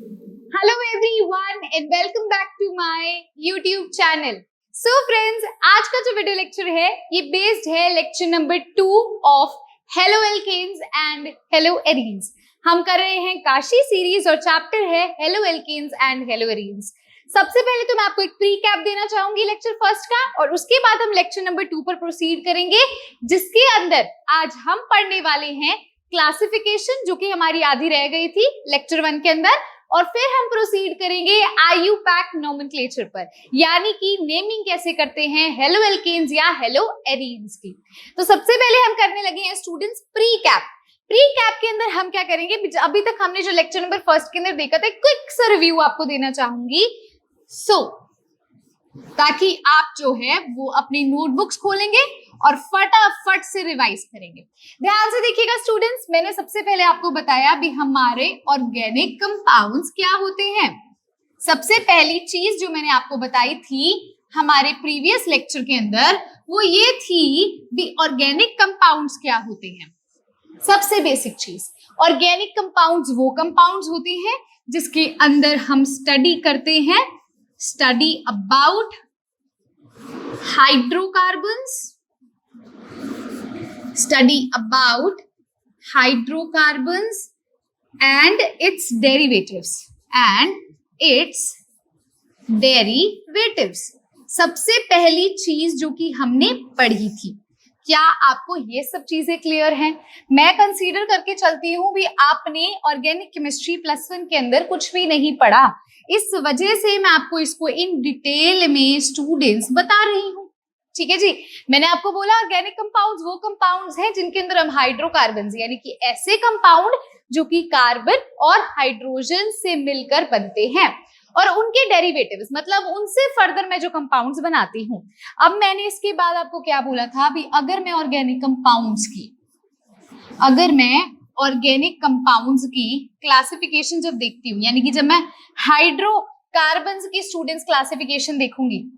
Hello everyone and welcome back to my YouTube channel. So friends, आज का जो video lecture है ये बेस्ड है lecture number 2 of halo alkanes and hello arenes. हम कर रहे हैं काशी सीरीज और चैप्टर है halo alkanes and hello arenes. सबसे पहले तो मैं आपको एक प्री कैप देना चाहूंगी लेक्चर फर्स्ट का, और उसके बाद हम लेक्चर नंबर 2 पर प्रोसीड करेंगे, जिसके अंदर आज हम पढ़ने वाले हैं क्लासिफिकेशन, जो कि हमारी आधी रह गई थी लेक्चर 1 के अंदर, और फिर हम प्रोसीड करेंगे IUPAC नोमेनक्लेचर पर, यानी कि नेमिंग कैसे करते हैं हेलो एल्केन्स या हेलो एरीन्स की। तो सबसे पहले हम करने लगे हैं students pre cap. Pre cap के अंदर हम क्या करेंगे, अभी तक हमने जो लेक्चर नंबर फर्स्ट के अंदर देखा था, क्विक सा रिव्यू आपको देना चाहूंगी, ताकि आप जो है वो अपनी नोटबुक्स खोलेंगे और फटाफट से रिवाइज करेंगे। ध्यान से देखिएगा स्टूडेंट्स, मैंने सबसे पहले आपको बताया भी हमारे ऑर्गेनिक कंपाउंड्स क्या होते हैं। सबसे पहली चीज जो मैंने आपको बताई थी हमारे प्रीवियस लेक्चर के अंदर, वो ये थी भी ऑर्गेनिक कंपाउंड्स क्या होते हैं। सबसे बेसिक चीज, ऑर्गेनिक कंपाउंड्स वो कंपाउंड्स होते हैं जिसके अंदर हम स्टडी करते हैं, study about hydrocarbons, study about hydrocarbons and its derivatives सबसे पहली चीज जो कि हमने पढ़ी थी। क्या आपको ये सब चीजें क्लियर हैं? मैं कंसीडर करके चलती हूँ भी आपने ऑर्गेनिक केमिस्ट्री +1 के अंदर कुछ भी नहीं पढ़ा, इस वजह से मैं आपको इसको इन डिटेल में स्टूडेंट्स बता रही हूँ। ठीक है जी, मैंने आपको बोला ऑर्गेनिक कंपाउंड्स वो कंपाउंड्स हैं जिनके अंदर हम हाइड्रोकार्बन्स, यानी कि ऐसे कंपाउंड जो कि कार्बन और हाइड्रोजन से मिलकर बनते हैं, और उनके डेरिवेटिव्स मतलब उनसे फर्दर मैं जो कंपाउंड्स बनाती हूँ। अब मैंने इसके बाद आपको क्या बोला था भी, अगर मैं ऑर्गेनिक कंपाउंड्स की क्लासिफिकेशन जब देखती हूँ, यानी कि जब मैं हाइड्रोकार्बन्स की स्टूडेंट्स क्लासिफिकेशन देखूंगी,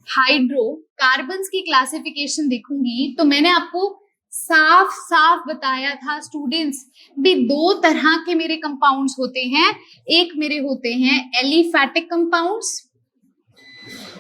हाइड्रोकार्बन्स की क्लासिफिकेशन देखूंगी, तो मैंने आपको साफ साफ बताया था स्टूडेंट्स भी दो तरह के मेरे कंपाउंड्स होते हैं। एक मेरे होते हैं एलिफैटिक कंपाउंड्स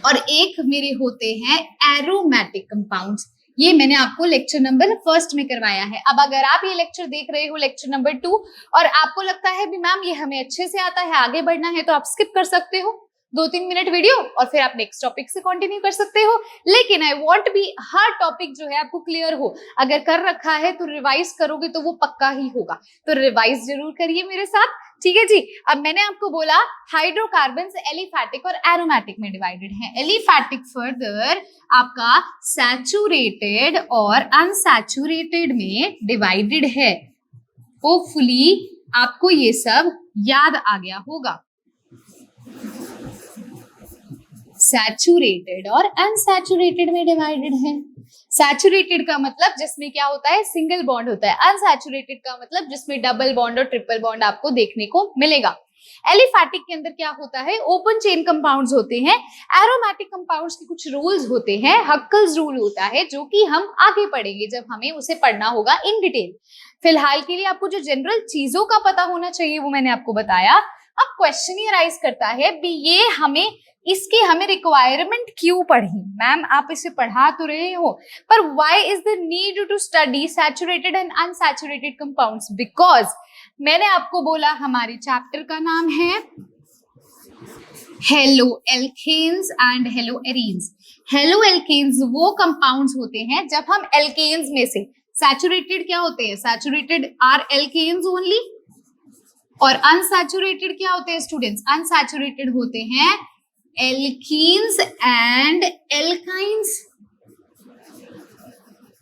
और एक मेरे होते हैं एरोमेटिक कंपाउंड्स। ये मैंने आपको लेक्चर नंबर फर्स्ट में करवाया है। अब अगर आप ये लेक्चर देख रहे हो लेक्चर नंबर 2 और आपको लगता है भी मैम ये हमें अच्छे से आता है, आगे बढ़ना है, तो आप स्किप कर सकते हो 2-3 मिनट वीडियो और फिर आप नेक्स्ट टॉपिक से कंटिन्यू कर सकते हो। लेकिन आई वांट भी हर टॉपिक जो है आपको क्लियर हो। अगर कर रखा है तो रिवाइज करोगे तो वो पक्का ही होगा, तो रिवाइज जरूर करिए मेरे साथ। ठीक है जी, अब मैंने आपको बोला हाइड्रोकार्बन्स एलिफैटिक और एरोमेटिक में डिवाइडेड है। एलिफैटिक फर्दर आपका सैचुरेटेड और अनसैचुरेटेड में डिवाइडेड है। होपफुली आपको ये सब याद आ गया होगा। सैचुरेटेड और अनसैचुरेटेड में डिवाइडेड है। सैचुरेटेड का मतलब जिसमें क्या होता है, सिंगल बॉन्ड होता है। अनसैचुरेटेड का मतलब जिसमें डबल बॉन्ड और ट्रिपल बॉन्ड आपको देखने को मिलेगा। एलिफैटिक के अंदर क्या होता है, ओपन चेन कंपाउंड्स होते हैं। एरोमेटिक कंपाउंड्स के कुछ रूल्स होते हैं, हक्कल्स रूल होता है, जो कि हम आगे पढ़ेंगे जब हमें उसे पढ़ना होगा इन डिटेल। फिलहाल के लिए आपको जो जनरल चीजों का पता होना चाहिए वो मैंने आपको बताया। अब क्वेश्चन ये राइज करता है भी ये हमें रिक्वायरमेंट क्यों पढ़ी मैम, आप इसे पढ़ा तो रहे हो, पर why is the need to study saturated and unsaturated compounds? Because मैंने आपको बोला हमारे चैप्टर का नाम है halo alkanes and hello arenes. Haloalkanes वो कंपाउंड्स होते हैं जब हम एल्केन्स में से सैचुरेटेड क्या होते हैं, सैचुरेटेड आर एल्केन्स ओनली, और अनसैचुरेटेड क्या होते हैं स्टूडेंट्स, अनसैचुरेटेड होते हैं एल्कीन्स एंड एल्काइंस।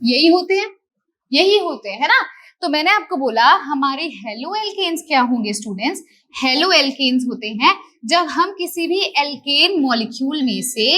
यही होते हैं, है ना। तो मैंने आपको बोला हमारे हेलो एल्केन्स क्या होंगे स्टूडेंट्स, हेलो एल्केन्स होते हैं जब हम किसी भी एल्केन मॉलिक्यूल में से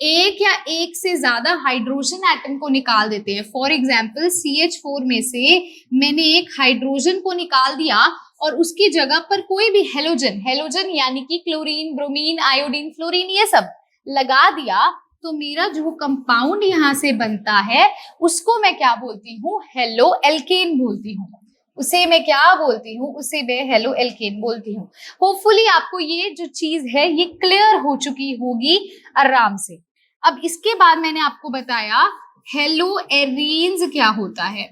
एक या एक से ज्यादा हाइड्रोजन एटम को निकाल देते हैं। फॉर एग्जाम्पल CH4 में से मैंने एक हाइड्रोजन को निकाल दिया और उसकी जगह पर कोई भी हेलोजन यानी कि क्लोरीन, ब्रोमीन, आयोडीन, फ्लोरीन ये सब लगा दिया, तो मेरा जो कंपाउंड यहाँ से बनता है उसको मैं क्या बोलती हूँ, हेलो एल्केन बोलती हूँ। उसे मैं क्या बोलती हूँ, उसे मैं हेलो एल्केन बोलती हूँ। होपफुली आपको ये जो चीज है ये क्लियर हो चुकी होगी आराम से। अब इसके बाद मैंने आपको बताया हेलो एरीन्स क्या होता है।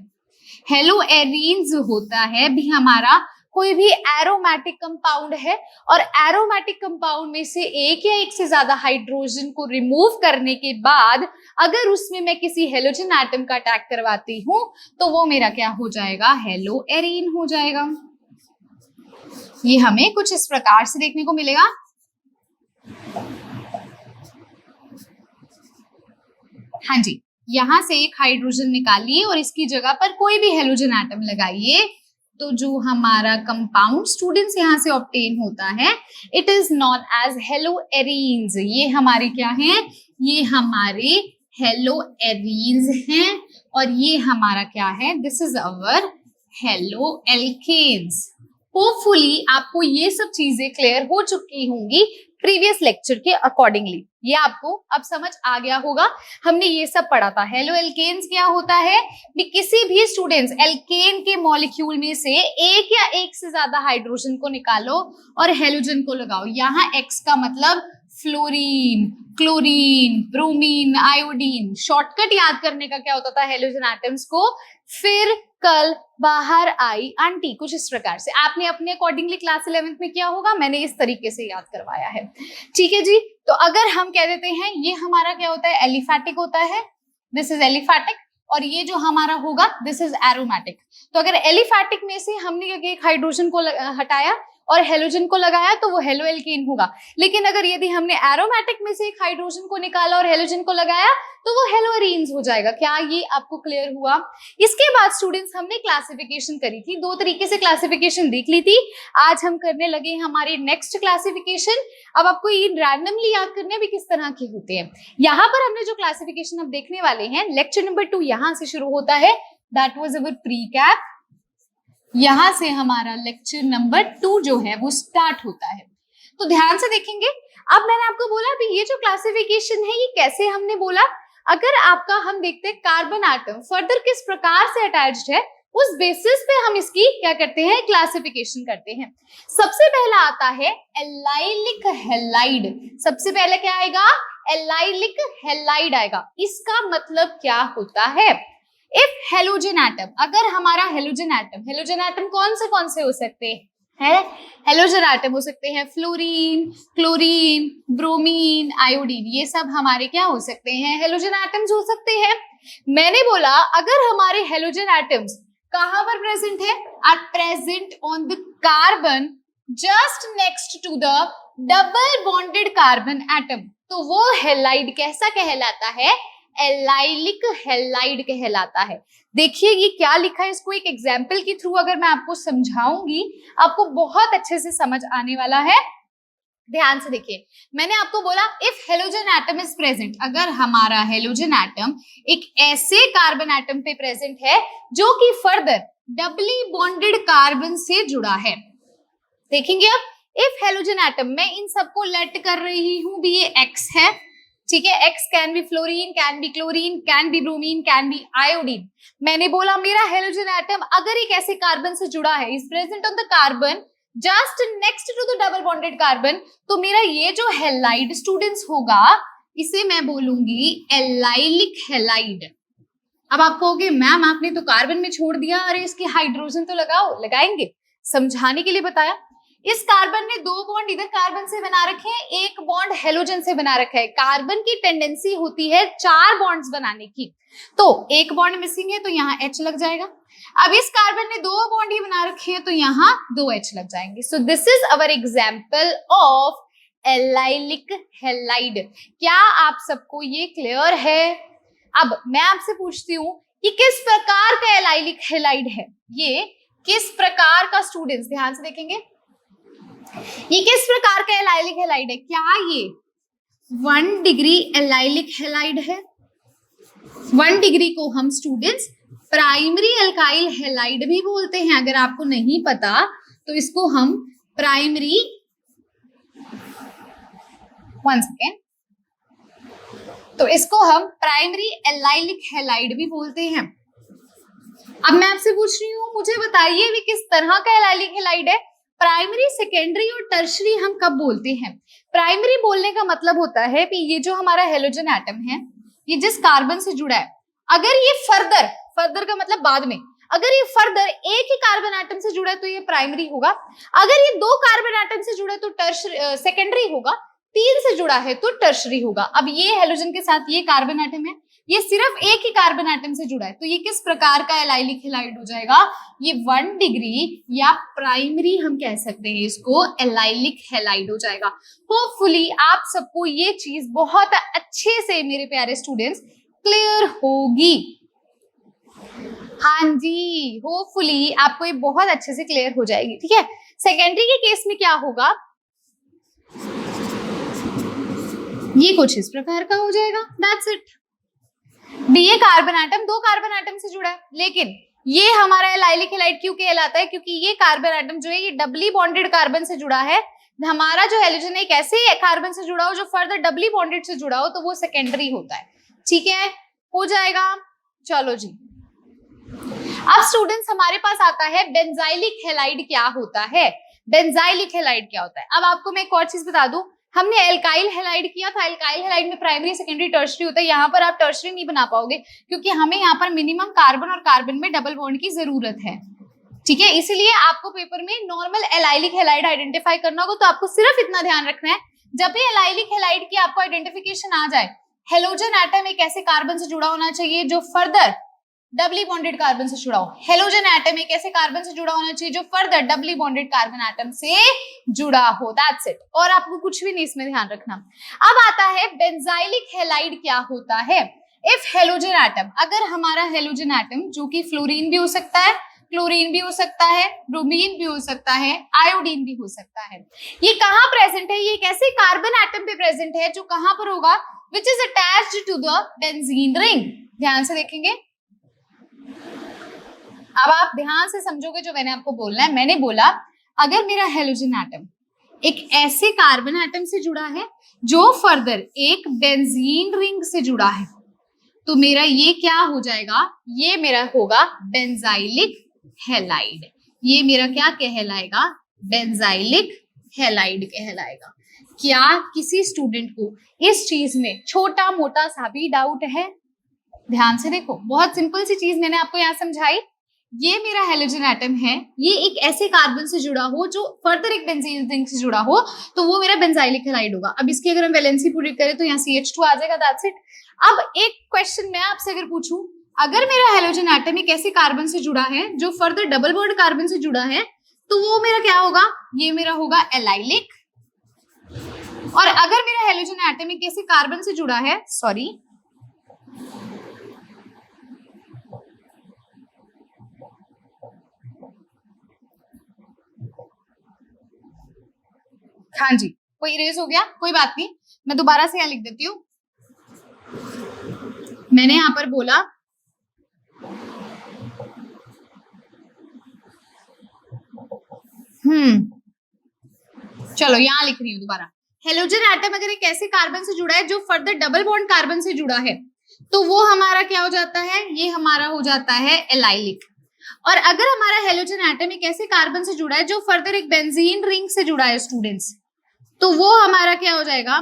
हेलो एरीन्स होता है भी हमारा कोई भी एरोमेटिक कंपाउंड है और एरोमेटिक कंपाउंड में से एक या एक से ज्यादा हाइड्रोजन को रिमूव करने के बाद अगर उसमें मैं किसी हेलोजन एटम का अटैक करवाती हूं तो वो मेरा क्या हो जाएगा, हेलो एरीन हो जाएगा। ये हमें कुछ इस प्रकार से देखने को मिलेगा। हाँ जी, यहां से एक हाइड्रोजन निकालिए और इसकी जगह पर कोई भी हेलोजन एटम लगाइए, तो जो हमारा कंपाउंड स्टूडेंट्स यहाँ से ऑब्टेन होता है it is known as haloarenes. ये हमारे क्या हैं, ये हमारे हेलो एरीन्स हैं और ये हमारा क्या है, this is our haloalkanes. Hopefully आपको ये सब चीजें क्लियर हो चुकी होंगी प्रीवियस लेक्चर के अकॉर्डिंगली। ये आपको अब समझ आ गया होगा, हमने ये सब पढ़ा था। हेलो एल्केन्स क्या होता है कि किसी भी स्टूडेंट्स एल्केन के मॉलिक्यूल में से एक या एक से ज्यादा हाइड्रोजन को निकालो और हेलोजन को लगाओ। यहाँ एक्स का मतलब fluorine, chlorine, bromine, iodine. Shortcut याद करने का क्या होता था हेलोजन एटम्स को, फिर कल बाहर आई आंटी, कुछ इस प्रकार से। आपने अपने अकॉर्डिंगली क्लास 11th में किया होगा, मैंने इस तरीके से याद करवाया है। ठीक है जी, तो अगर हम कह देते हैं ये हमारा क्या होता है, एलिफैटिक होता है, दिस इज एलिफैटिक, और ये जो हमारा होगा दिस इज एरोमेटिक। तो अगर एलिफैटिक में से हमने एक हाइड्रोजन को हटाया और हेलोजन को लगाया तो वो हेलो एल्केन होगा। लेकिन अगर यदि हमने एरोमेटिक में से एक हाइड्रोजन को निकाला और हेलोजन को लगाया तो वो हेलो एरीन्स हो जाएगा। क्या ये आपको क्लियर हुआ? इसके बाद स्टूडेंट्स हमने क्लासिफिकेशन करी थी, दो तरीके से क्लासिफिकेशन देख ली थी। आज हम करने लगे हमारी नेक्स्ट क्लासिफिकेशन। अब आपको ये रैंडमली याद करने भी किस तरह के होते हैं। यहाँ पर हमने जो क्लासिफिकेशन अब देखने वाले हैं, लेक्चर नंबर 2 यहाँ से शुरू होता है, that was our pre cap. यहां से हमारा लेक्चर नंबर 2 जो है वो स्टार्ट होता है। तो ध्यान से देखेंगे। अब मैंने आपको बोला भी ये जो क्लासिफिकेशन है ये कैसे हमने बोला, अगर आपका हम देखते हैं कार्बन एटम फर्दर किस प्रकार से अटैच्ड है, उस बेसिस पे हम इसकी क्या करते हैं, क्लासिफिकेशन करते हैं। सबसे पहला आता है एलाइलिक हैलाइड। सबसे पहले क्या आएगा, एलाइलिक हैलाइड आएगा। इसका मतलब क्या होता है, इफ हेलोजन एटम, अगर हमारा हेलोजन एटम कौन से हो सकते हैं, हेलोजन एटम हो सकते हैं फ्लोरीन, क्लोरीन, ब्रोमीन, आयोडीन, ये सब हमारे क्या हो सकते हैं, हेलोजन एटम्स हो सकते हैं। मैंने बोला अगर हमारे हेलोजन एटम्स कहां पर प्रेजेंट है, are present on the carbon just next to the double bonded carbon atom, तो वो हैलाइड कैसा कहलाता है, एलाइलिक हैलाइड कहलाता है। देखिए ये क्या लिखा है, इसको एक एग्जाम्पल के थ्रू अगर मैं आपको समझाऊंगी आपको बहुत अच्छे से समझ आने वाला है। ध्यान से देखिए, मैंने आपको बोला if halogen atom is present, अगर हमारा हेलोजन एटम एक ऐसे कार्बन एटम पे प्रेजेंट है जो कि फर्दर डबली बॉन्डेड कार्बन से जुड़ा है। देखेंगे अब, इफ हेलोजन एटम, मैं इन सबको लेट कर रही हूं भी ये एक्स है, ठीक है, x can be fluorine, can be chlorine, can be bromine, can be iodine. मैंने बोला मेरा हेलोजन एटम अगर एक ऐसे कार्बन से जुड़ा है, is present on the carbon just next to the double bonded carbon, तो मेरा ये जो हैलाइड स्टूडेंट्स होगा इसे मैं बोलूंगी एलाइलिक हैलाइड। अब आप कहोगे मैम आपने तो कार्बन में छोड़ दिया, अरे इसके हाइड्रोजन तो लगाओ, लगाएंगे, समझाने के लिए बताया। इस कार्बन ने 2 बॉन्ड इधर कार्बन से बना रखे हैं, एक बॉन्ड हेलोजन से बना रखा है। कार्बन की टेंडेंसी होती है 4 बॉन्ड्स बनाने की, तो एक बॉन्ड मिसिंग है तो यहाँ H लग जाएगा। अब इस कार्बन ने 2 बॉन्ड ही बना रखे हैं तो यहाँ 2 H लग जाएंगे। So this is our example of allylic halide. क्या आप सबको ये क्लियर है? अब मैं आपसे पूछती हूँ कि किस प्रकार का एलाइलिक हैलाइड है, ये किस प्रकार का, स्टूडेंट्स ध्यान से देखेंगे, ये किस प्रकार का एलाइलिक हैलाइड है? क्या ये 1 डिग्री एलाइलिक हैलाइड है? 1 डिग्री को हम स्टूडेंट्स प्राइमरी अल्काइल हैलाइड भी बोलते हैं। अगर आपको नहीं पता तो इसको हम प्राइमरी, 1 सेकेंड, तो इसको हम प्राइमरी एलाइलिक हैलाइड भी बोलते हैं। अब मैं आपसे पूछ रही हूँ, मुझे बताइए भी किस तरह का एलाइलिक हैलाइड है। प्राइमरी, सेकेंडरी और टर्शरी हम कब बोलते हैं? प्राइमरी बोलने का मतलब होता है कि ये जो हमारा हेलोजन एटम है, ये जिस कार्बन से जुड़ा है, अगर ये फर्दर का मतलब बाद में, अगर ये फर्दर एक ही कार्बन एटम से जुड़ा है तो ये प्राइमरी होगा। अगर ये दो कार्बन एटम से जुड़ा है तो सेकेंडरी होगा। तीन से जुड़ा है तो टर्शरी होगा। अब ये हेलोजन के साथ ये कार्बन एटम है, ये सिर्फ एक ही कार्बन एटम से जुड़ा है, तो ये किस प्रकार का एलाइलिक हैलाइड हो जाएगा? ये 1 डिग्री या प्राइमरी हम कह सकते हैं इसको, एलाइलिक हैलाइड हो जाएगा। होपफुली आप सबको ये चीज बहुत अच्छे से मेरे प्यारे स्टूडेंट्स क्लियर होगी। हाँ जी, होपफुली आपको ये बहुत अच्छे से क्लियर हो जाएगी। ठीक है, सेकेंडरी के केस में क्या होगा, ये कुछ इस प्रकार का हो जाएगा, दैट्स इट। ये कार्बन एटम दो कार्बन एटम से जुड़ा है, लेकिन ये हमारा एलाइलिक हैलाइड क्यों कहलाता है? क्योंकि ये कार्बन एटम जो है ये डबली बॉन्डेड कार्बन से जुड़ा है। हमारा जो हेलोजन एक ऐसे कार्बन से जुड़ा हो जो फर्दर डबली बॉन्डेड से जुड़ा हो, तो वो सेकेंडरी होता है। ठीक है, हो जाएगा। चलो जी, अब स्टूडेंट्स हमारे पास आता है बेंजाइलिक हैलाइड क्या होता है। बेंजाइलिक हैलाइड क्या होता है? अब आपको मैं एक और चीज बता दूं, हमने एल्काइल हैलाइड किया था। एल्काइल हैलाइड में प्राइमरी, सेकेंडरी, टर्शरी होता है। यहाँ पर आप टर्शरी नहीं बना पाओगे क्योंकि हमें यहाँ पर मिनिमम कार्बन और कार्बन में डबल बॉन्ड की जरूरत है। ठीक है, इसीलिए आपको पेपर में नॉर्मल एलाइलिक हैलाइड आइडेंटिफाई करना होगा। तो आपको सिर्फ इतना ध्यान रखना है, जब भी एलाइलिक हैलाइड की आपको आइडेंटिफिकेशन आ जाए, हेलोजन एटम एक ऐसे कार्बन से जुड़ा होना चाहिए जो फर्दर डबली बॉन्डेड कार्बन से जुड़ा हो। हेलोजन एटम एक ऐसे कार्बन से जुड़ा होना चाहिए जो further doubly bonded carbon atom से जुड़ा हो, दैट्स इट। और आपको कुछ भी नहीं इसमें ध्यान रखना। अब आता है बेंजाइलिक हैलाइड क्या होता है। इफ हेलोजन एटम, अगर हमारा हेलोजन एटम जो कि फ्लोरीन भी हो सकता है, क्लोरीन भी हो सकता है, ब्रोमीन भी हो सकता है, आयोडीन भी हो सकता है, ये कहाँ प्रेजेंट है? ये एक ऐसे कार्बन एटम पे प्रेजेंट है जो कहां पर होगा? Which is attached to the benzene ring. ध्यान से देखेंगे, अब आप ध्यान से समझोगे जो मैंने आपको बोलना है। मैंने बोला अगर मेरा हेलोजन एटम एक ऐसे कार्बन एटम से जुड़ा है जो फर्दर एक बेंजीन रिंग से जुड़ा है, तो मेरा ये क्या हो जाएगा? ये मेरा होगा बेंजाइलिक हैलाइड। ये मेरा क्या कहलाएगा? बेंजाइलिक हैलाइड कहलाएगा। क्या किसी स्टूडेंट को इस चीज में छोटा मोटा सा भी डाउट है? ध्यान से देखो, बहुत सिंपल सी चीज मैंने आपको यहाँ समझाई। ये मेरा हेलोजन एटम है, ये एक ऐसे कार्बन से जुड़ा हो जो फर्दर एक बेंजीन रिंग से जुड़ा हो, तो वो मेरा बेंजाइलिक हैलाइड होगा। अब इसकी अगर हम वैलेंसी पूरी करें तो यहाँ CH2 आ जाएगा, दैट्स इट। अब एक क्वेश्चन मैं आपसे अगर पूछूं, अगर मेरा हेलोजन एटम एक ऐसे कार्बन से जुड़ा है जो फर्दर डबल बॉन्ड कार्बन से जुड़ा है, तो वो मेरा क्या होगा? ये मेरा होगा एलाइलिक। और अगर मेरा हेलोजन एटम एक ऐसे कार्बन से जुड़ा है, सॉरी, हाँ जी, कोई इरेज हो गया, कोई बात नहीं, मैं दोबारा से यहाँ लिख देती हूँ। मैंने यहां पर बोला चलो यहां लिख रही हूँ दोबारा। हेलोजन एटम अगर एक ऐसे कार्बन से जुड़ा है जो फर्दर डबल बॉन्ड कार्बन से जुड़ा है, तो वो हमारा क्या हो जाता है? ये हमारा हो जाता है एलाइलिक। और अगर हमारा हेलोजन एटम एक ऐसे कार्बन से जुड़ा है जो फर्दर एक बेंजीन रिंग से जुड़ा है स्टूडेंट्स, तो वो हमारा क्या हो जाएगा?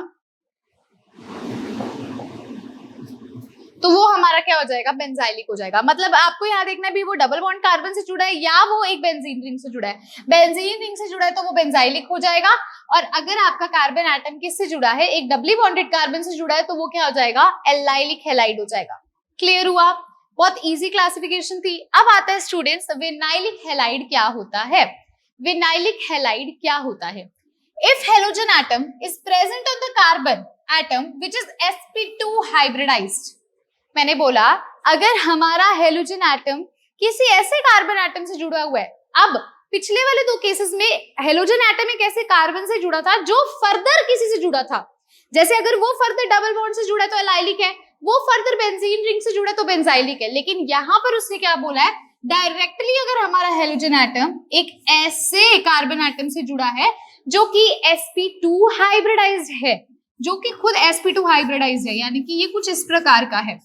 तो वो हमारा क्या हो जाएगा? बेंजाइलिक हो जाएगा। मतलब आपको यहाँ देखना भी वो डबल बॉन्ड कार्बन से जुड़ा है या वो एक बेंजीन रिंग से जुड़ा है। बेंजीन रिंग से जुड़ा है तो वो बेंजाइलिक हो जाएगा। और अगर आपका कार्बन एटम किससे जुड़ा है? एक डबली बॉन्डेड कार्बन से जुड़ा है, तो वो क्या हो जाएगा? एलाइलिक हैलाइड हो जाएगा। क्लियर हुआ? बहुत इजी क्लासिफिकेशन थी। अब आता है स्टूडेंट्स विनाइलिक हैलाइड क्या होता है। विनाइलिक हैलाइड क्या होता है? If halogen atom is present on the carbon atom which is sp2 hybridised. मैंने बोला अगर हमारा हेलोजन एटम किसी ऐसे कार्बन एटम से जुड़ा हुआ है, अब पिछले वाले दो केसेस में हेलोजन एटम एक ऐसे कार्बन से जुड़ा था जो फर्दर किसी से जुड़ा था, जैसे अगर वो फर्दर डबल बॉन्ड से जुड़ा है तो एलाइलिक है, वो फर्दर बेंजीन रिंग से जुड़ा है तो बेंजाइलिक है। लेकिन यहाँ पर उसने क्या बोला है? डायरेक्टली अगर हमारा हेलोजन एटम एक ऐसे कार्बन एटम से जुड़ा है जो कि sp2 हाइब्रिडाइज्ड है, जो कि खुद sp2 हाइब्रिडाइज्ड है, यानी कि ये कुछ इस प्रकार का है।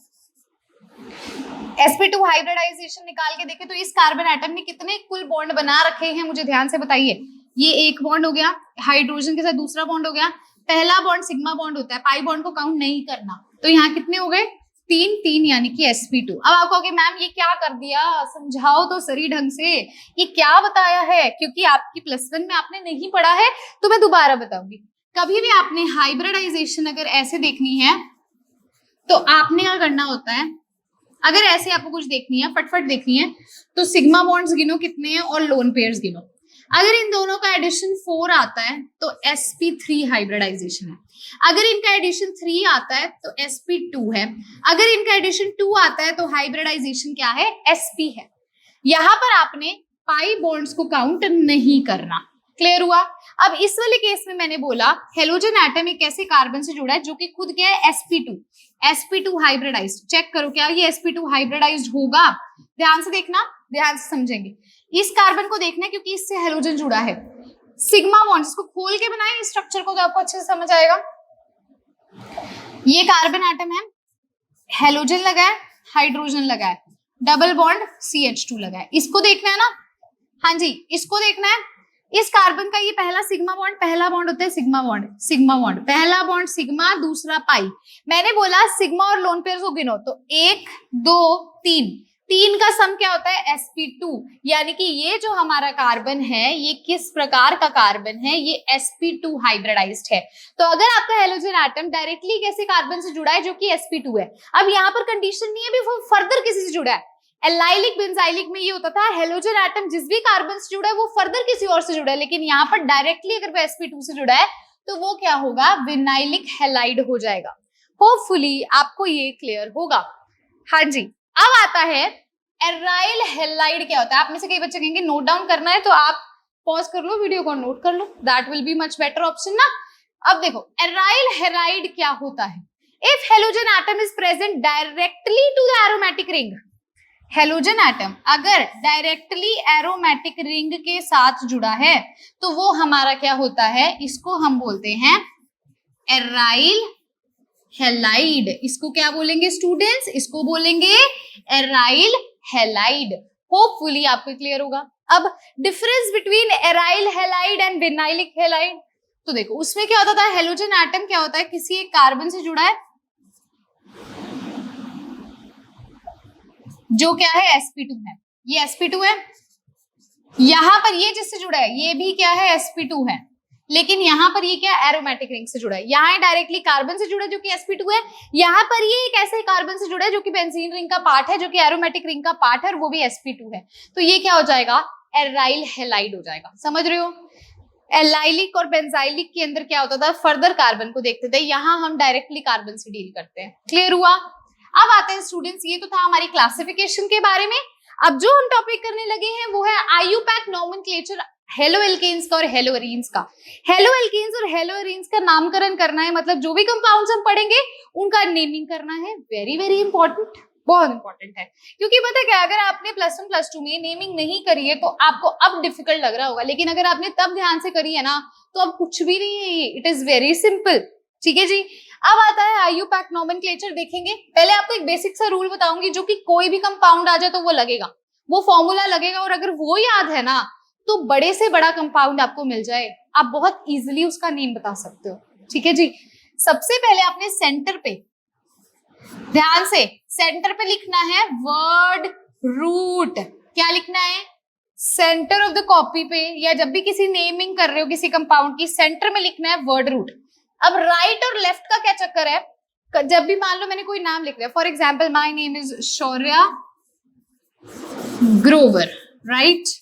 sp2 हाइब्रिडाइजेशन निकाल के देखे तो इस कार्बन एटम ने कितने कुल बॉन्ड बना रखे हैं, मुझे ध्यान से बताइए। ये एक बॉन्ड हो गया, हाइड्रोजन के साथ दूसरा बॉन्ड हो गया, पहला बॉन्ड सिग्मा बॉन्ड होता है, पाई बॉन्ड को काउंट नहीं करना, तो यहाँ कितने हो गए, 3 3 यानी कि sp2। अब आप कहोगे मैम ये क्या कर दिया, समझाओ तो सही ढंग से, ये क्या बताया है, क्योंकि आपकी +1 में आपने नहीं पढ़ा है तो मैं दोबारा बताऊंगी। कभी भी आपने हाइब्रिडाइजेशन अगर ऐसे देखनी है तो आपने क्या करना होता है, अगर ऐसे आपको कुछ देखनी है, फटफट देखनी है, तो सिग्मा बॉन्ड्स गिनो कितने हैं और लोन पेयर्स गिनो। अगर इन दोनों का एडिशन 4 आता है तो sp3 हाइब्रिडाइजेशन है, अगर इनका एडिशन 3 आता है तो sp2 है, अगर इनका एडिशन 2 आता है तो हाइब्रिडाइजेशन क्या है, sp है। यहां पर आपने पाई बॉन्ड्स को काउंट नहीं करना। क्लियर हुआ। अब इस वाले केस में मैंने बोला हेलोजन एटम एक ऐसे कार्बन से जुड़ा है जो कि खुद क्या है, sp2 हाइब्रिडाइज्ड। चेक करो क्या ये sp2 हाइब्रिडाइज्ड होगा, ध्यान से देखना, ध्यान से समझेंगे। इस कार्बन को देखना है क्योंकि इससे हेलोजन जुड़ा है, सिग्मा बॉन्ड, इसको खोल के बनाए स्ट्रक्चर को तो आपको अच्छे से समझ आएगा। ये कार्बन एटम है, हेलोजन लगा है, हाइड्रोजन लगा है, डबल बॉन्ड CH2 लगा है, इसको देखना है ना, हाँ जी इसको देखना है। इस कार्बन का ये पहला सिग्मा बॉन्ड, पहला बॉन्ड होता है सिग्मा बॉन्ड, पहला बॉन्ड सिग्मा, दूसरा पाई। मैंने बोला सिग्मा और लोन पेयर को गिनो तो 1 2 3 का सम क्या होता है, sp2, यानी कि ये जो हमारा कार्बन है ये किस प्रकार का कार्बन है, ये sp2 हाइब्रिडाइज्ड है। तो अगर आपका हेलोजन एटम डायरेक्टली कैसे कार्बन से जुड़ा है जो कि sp2 है, अब यहाँ पर कंडीशन नहीं है भी वो फर्दर किसी से जुड़ा है। एलाइलिक बेंजाइलिक में ये होता था हेलोजन एटम जिस भी कार्बन से जुड़ा है वो फर्दर किसी और से जुड़ा है, लेकिन यहाँ पर डायरेक्टली अगर वो sp2 से जुड़ा है तो वो क्या होगा, विनाइलिक हैलाइड हो जाएगा। होपफुली आपको ये क्लियर होगा। हाँ जी, अब आता है एराइल हैलाइड क्या होता है। आप में से कई बच्चे कहेंगे नोट डाउन करना है तो आप पॉज कर लो, वीडियो को नोट कर लो, that will be much better option ना। अब देखो एराइल हैलाइड क्या होता है, if halogen atom is present directly to the aromatic ring, halogen atom अगर डायरेक्टली एरोमेटिक रिंग के साथ जुड़ा है तो वो हमारा क्या होता है, इसको हम बोलते हैं एराइल हैलाइड। इसको क्या बोलेंगे स्टूडेंट्स, इसको बोलेंगे एराइल हैलाइड। होपफुली आपको क्लियर होगा। अब difference between aryl halide and vinylic halide, तो देखो उसमें क्या होता था, हेलोजन एटम क्या होता है किसी एक कार्बन से जुड़ा है जो क्या है sp2 है, ये sp2 है, यहां पर ये जिससे जुड़ा है ये भी क्या है sp2 है, लेकिन यहाँ पर ये क्या एरोमेटिक रिंग से जुड़ा है, यहाँ डायरेक्टली कार्बन से जुड़ा है जो कि sp2 है, यहाँ पर ये एक ऐसे कार्बन से जुड़ा है जो कि बेंजीन रिंग का पार्ट है, जो कि एरोमेटिक रिंग का पार्ट है और वो भी sp2 है। तो ये क्या हो जाएगा, एराइल हैलाइड हो जाएगा। समझ रहे हो, एलाइलिक और बेंजाइलिक के अंदर क्या होता था, फर्दर कार्बन को देखते थे, यहाँ हम डायरेक्टली कार्बन से डील करते हैं। क्लियर हुआ। अब आते हैं स्टूडेंट्स, ये तो था हमारी क्लासिफिकेशन के बारे में। अब जो हम टॉपिक करने लगे हैं वो है आईयूपैक नोमेनक्लेचर हेलो एल्केन्स का और हेलो एरीन्स का। हेलो एल्केन्स और हेलो एरीन्स का नामकरण करना है, मतलब जो भी कंपाउंड्स हम पढ़ेंगे उनका नेमिंग करना है। वेरी वेरी इंपॉर्टेंट, बहुत इंपॉर्टेंट है, क्योंकि पता क्या अगर आपने +1 +2 में नेमिंग नहीं करी है तो आपको अब डिफिकल्ट लग रहा होगा, लेकिन अगर आपने तब ध्यान से करी है ना तो अब कुछ भी नहीं है, ये इट इज वेरी सिंपल। ठीक है जी। अब आता है आईयूपैक नोमेनक्लेचर देखेंगे। पहले आपको एक बेसिक सा रूल बताऊंगी जो कि कोई भी कंपाउंड आ जाए तो वो लगेगा, वो फॉर्मूला लगेगा, और अगर वो याद है ना तो बड़े से बड़ा कंपाउंड आपको मिल जाए आप बहुत इजीली उसका नेम बता सकते हो। ठीक है जी। सबसे पहले आपने सेंटर पे ध्यान से, सेंटर पे लिखना है वर्ड रूट। क्या लिखना है, सेंटर ऑफ द कॉपी पे, या जब भी किसी नेमिंग कर रहे हो किसी कंपाउंड की, सेंटर में लिखना है वर्ड रूट। अब राइट और लेफ्ट का क्या चक्कर है, जब भी मान लो मैंने कोई नाम लिख दिया, for example my name is Shaurya Grover, right.